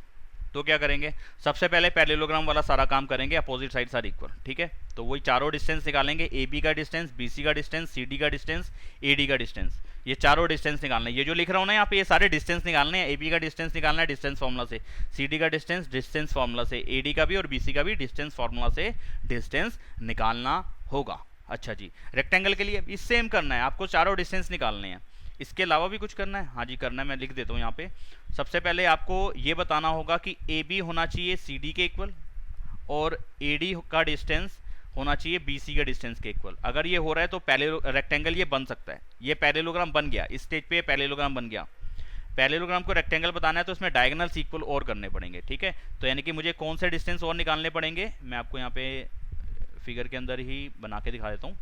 तो क्या करेंगे? सबसे पहले पैरेललोग्राम वाला सारा काम करेंगे, अपोजिट साइड्स आर इक्वल। ठीक है, तो वही चारों डिस्टेंस निकालेंगे, AB का डिस्टेंस, BC का डिस्टेंस, CD का डिस्टेंस, AD का डिस्टेंस, ये चारों डिस्टेंस निकालने हैं। ये जो लिख रहा हूँ ना यहाँ पे, ये सारे डिस्टेंस निकालने हैं। AB का डिस्टेंस निकालना है डिस्टेंस फार्मूला से, CD का डिस्टेंस डिस्टेंस फार्मूला से, AD का भी और BC का भी डिस्टेंस फार्मूला से डिस्टेंस निकालना होगा। अच्छा जी, रेक्टेंगल के लिए भी सेम करना है, आपको चारों डिस्टेंस निकालने हैं। इसके अलावा भी कुछ करना है? हाँ जी करना है, मैं लिख देता हूँ यहाँ पे। सबसे पहले आपको ये बताना होगा कि AB होना चाहिए CD के इक्वल और AD का डिस्टेंस होना चाहिए BC के डिस्टेंस के इक्वल। अगर ये हो रहा है तो रेक्टेंगल ये बन सकता है। ये पैरेललोग्राम बन गया, इस स्टेज पे पैरेललोग्राम बन गया। पैरेललोग्राम को रेक्टेंगल बताना है तो इसमें डायगोनल्स इक्वल और करने पड़ेंगे। ठीक है, तो यानी कि मुझे कौन से डिस्टेंस और निकालने पड़ेंगे, मैं आपको यहाँ पे फिगर के अंदर ही बना के दिखा देता हूँ।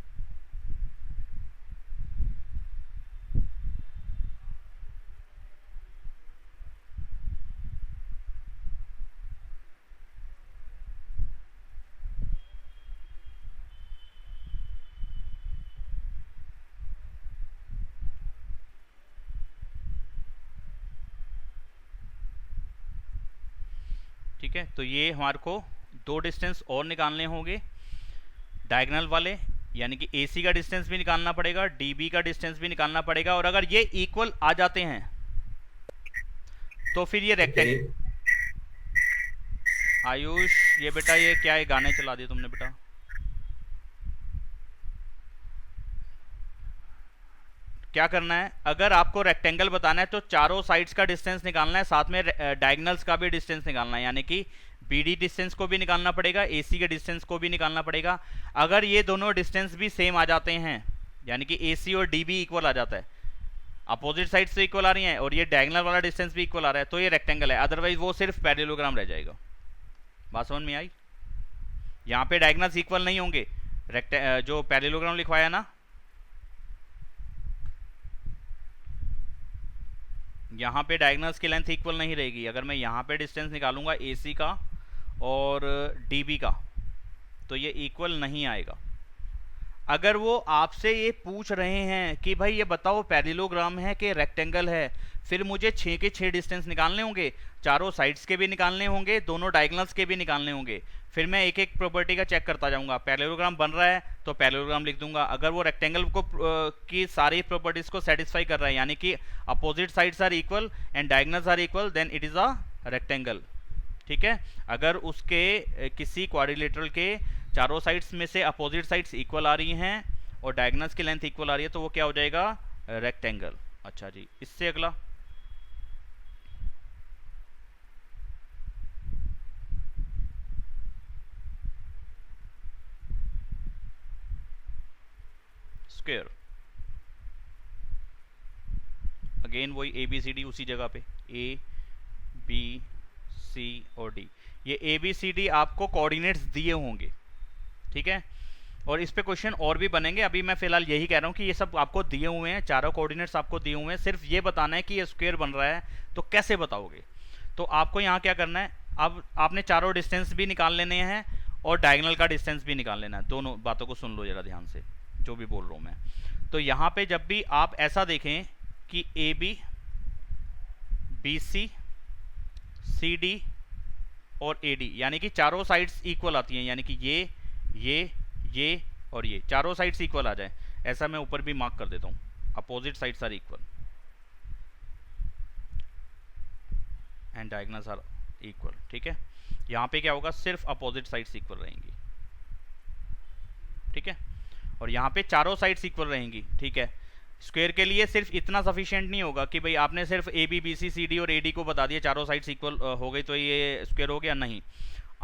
ठीक है, तो ये हमारे को 2 डिस्टेंस और निकालने होंगे डायगोनल वाले, यानी कि AC का डिस्टेंस भी निकालना पड़ेगा, DB का डिस्टेंस भी निकालना पड़ेगा, और अगर ये इक्वल आ जाते हैं तो फिर ये रेक्टेंगल। आयुष, ये बेटा ये क्या है, गाने चला दिए तुमने बेटा। क्या करना है, अगर आपको रेक्टेंगल बताना है तो चारों साइड्स का डिस्टेंस निकालना है, साथ में डायगोनल्स का भी डिस्टेंस निकालना है, यानी कि BD डिस्टेंस को भी निकालना पड़ेगा, AC के डिस्टेंस को भी निकालना पड़ेगा। अगर ये दोनों डिस्टेंस भी सेम आ जाते हैं, यानी कि AC और DB इक्वल आ जाता है, अपोजिट साइड से इक्वल आ रही हैं और ये डायगोनल वाला डिस्टेंस भी इक्वल आ रहा है, तो ये रेक्टेंगल है। अदरवाइज वो सिर्फ पैरेललोग्राम रह जाएगा। बात समझ में आई? यहाँ पे डायगोनल्स इक्वल नहीं होंगे, जो पैरेललोग्राम लिखवाया ना, यहाँ पे डायगोनल्स की लेंथ इक्वल नहीं रहेगी। अगर मैं यहाँ पे डिस्टेंस निकालूंगा AC का और DB का, तो ये इक्वल नहीं आएगा। अगर वो आपसे ये पूछ रहे हैं कि भाई ये बताओ पैरेललोग्राम है कि रेक्टेंगल है, फिर मुझे 6 के 6 डिस्टेंस निकालने होंगे, चारों साइड्स के भी निकालने होंगे, दोनों डायगोनल्स के भी निकालने होंगे। फिर मैं एक एक प्रॉपर्टी का चेक करता जाऊंगा। पैरेललोग्राम बन रहा है तो पैरेललोग्राम लिख दूंगा। अगर वो रेक्टेंगल को की सारी प्रॉपर्टीज को सेटिस्फाई कर रहा है, यानी कि opposite sides are equal and diagonals are equal, then it is a rectangle. ठीक है, अगर उसके किसी क्वाड्रिलेटरल के चारों साइड्स में से अपोजिट साइड्स इक्वल आ रही हैं और डायगोनल्स की लेंथ इक्वल आ रही है, तो वो क्या हो जाएगा? रेक्टेंगल। अच्छा जी, इससे अगला स्क्वायर। अगेन वही ABCD उसी जगह पे, ABC और D। ये ABCD आपको कोऑर्डिनेट्स दिए होंगे। ठीक है, और इस पे क्वेश्चन और भी बनेंगे, अभी मैं फिलहाल यही कह रहा हूँ कि ये सब आपको दिए हुए हैं, चारों कोऑर्डिनेट्स आपको दिए हुए हैं, सिर्फ ये बताना है कि ये स्क्वायर बन रहा है तो कैसे बताओगे। तो आपको यहाँ क्या करना है, अब आपने चारों डिस्टेंस भी निकाल लेने हैं और डायगोनल का डिस्टेंस भी निकाल लेना है। दोनों बातों को सुन लो जरा ध्यान से, जो भी बोल रहा हूँ मैं। तो यहाँ पे जब भी आप ऐसा देखें कि AB, BC, CD और AD, यानी कि चारों साइड्स इक्वल आती हैं, यानी कि ये और ये चारों साइड्स इक्वल आ जाए, ऐसा मैं ऊपर भी मार्क कर देता हूँ। Opposite sides are equal and diagonals are equal. ठीक है, यहाँ पे क्या होगा, सिर्फ अपोजिट साइड्स इक्वल रहेंगी। ठीक है। और यहाँ पे चारों साइड्स इक्वल रहेंगी, ठीक है। स्क्वायर के लिए सिर्फ इतना सफिशिएंट नहीं होगा कि भाई आपने सिर्फ A B B C C D और ए डी को बता दिया, चारों साइड्स इक्वल हो गई तो ये स्क्वायर हो गया, नहीं।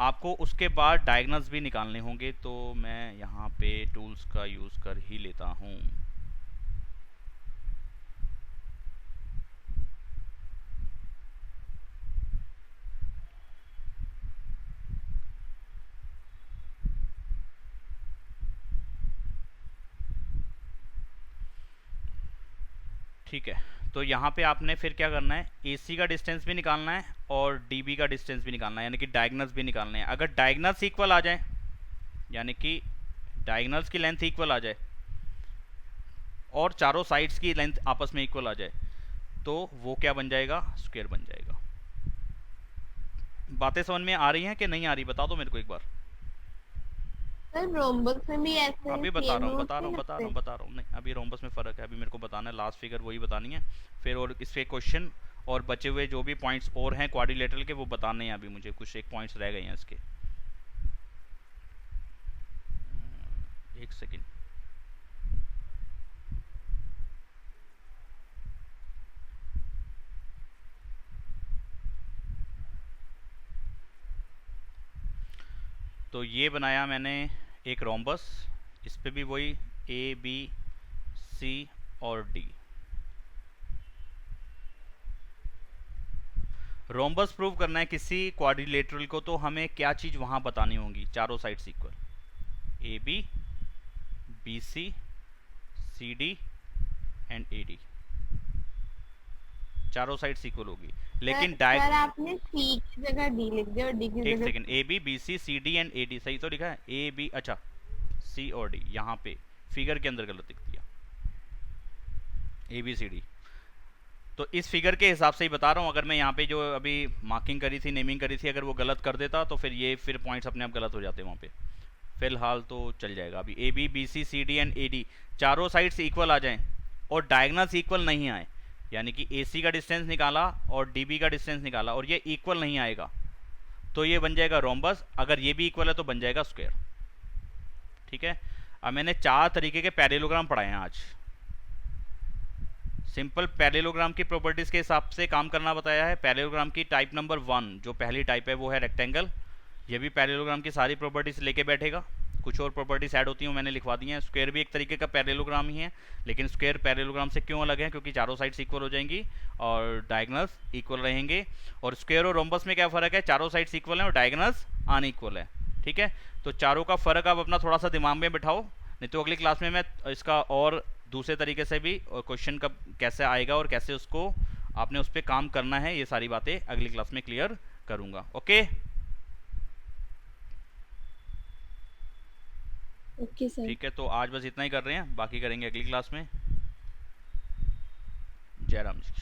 आपको उसके बाद डायगोनल्स भी निकालने होंगे, तो मैं यहाँ पे टूल्स का यूज़ कर ही लेता हूँ। ठीक है, तो यहाँ पे आपने फिर क्या करना है, AC का डिस्टेंस भी निकालना है और DB का डिस्टेंस भी निकालना है, यानी कि डायगोनल्स भी निकालने हैं। अगर डायगोनल्स इक्वल आ जाए, यानी कि डायगोनल्स की लेंथ इक्वल आ जाए और चारों साइड्स की लेंथ आपस में इक्वल आ जाए, तो वो क्या बन जाएगा, स्क्वायर बन जाएगा। बातें समझ में आ रही हैं कि नहीं आ रही, बता दो मेरे को एक बार। सर रोम्बस में भी ऐसे अभी बता रहा हूँ, नहीं अभी रोम्बस में फ़र्क है, अभी मेरे को बताना है, लास्ट फिगर वही बतानी है फिर, और इसके क्वेश्चन और बचे हुए जो भी पॉइंट्स और हैं क्वाड्रिलेटरल के वो बताने हैं। अभी मुझे कुछ एक पॉइंट्स रह गए हैं इसके, एक सेकेंड। तो ये बनाया मैंने एक रोम्बस, इस पे भी वही ए बी सी और डी। रोम्बस प्रूव करना है किसी क्वाड्रिलेटरल को, तो हमें क्या चीज़ वहाँ बतानी होगी, चारों sides equal, A B B C C D and A D, चारों साइड्स इक्वल होगी। लेकिन सर आपने सी की जगह डी लिख दिया और डी की एक जगह second, A B B C C D and A D, सही तो लिखा है, ए बी, अच्छा सी और डी, यहाँ पे फिगर के अंदर गलत लिख दिया, ए बी सी डी। तो इस फिगर के हिसाब से ही बता रहा हूँ, अगर मैं यहाँ पे जो अभी मार्किंग करी थी, नेमिंग करी थी, अगर वो गलत कर देता तो फिर पॉइंट्स अपने आप गलत हो जाते वहाँ पे। फिलहाल तो चल जाएगा। अभी A B B C C D and A D चारों साइड्स इक्वल आ जाएं और डायगोनल्स इक्वल नहीं आए, यानी कि ए सी का डिस्टेंस निकाला और डी बी का डिस्टेंस निकाला और ये इक्वल नहीं आएगा, तो ये बन जाएगा रोम्बस। अगर ये भी इक्वल है तो बन जाएगा स्क्वायर, ठीक है। अब मैंने 4 तरीके के पैरेललोग्राम पढ़ाए हैं आज। सिंपल पैरेललोग्राम की प्रॉपर्टीज के हिसाब से काम करना बताया है। पैरेललोग्राम की टाइप नंबर 1 जो पहली टाइप है वो है रेक्टेंगल। ये भी पैरेललोग्राम की सारी प्रॉपर्टीज लेके बैठेगा, कुछ और प्रॉपर्टीज ऐड होती हैं मैंने लिखवा दी हैं। स्क्वायर भी एक तरीके का पैरेललोग्राम ही है, लेकिन स्क्वायर पैरेललोग्राम से क्यों अलग है, क्योंकि चारों साइड्स इक्वल हो जाएंगी और डायगोनल्स इक्वल रहेंगे। और स्क्वायर और रोम्बस में क्या फ़र्क है, चारों साइड्स इक्वल हैं और डायगोनल्स अनइक्वल है, ठीक है। तो चारों का फ़र्क आप अपना थोड़ा सा दिमाग में बिठाओ, नहीं तो अगली क्लास में मैं इसका और दूसरे तरीके से भी क्वेश्चन कब कैसे आएगा और कैसे उसको आपने उस पर काम करना है, ये सारी बातें अगली क्लास में क्लियर करूँगा। Okay okay sir. ठीक है, तो आज बस इतना ही कर रहे हैं, बाकी करेंगे अगली क्लास में। जय राम जी।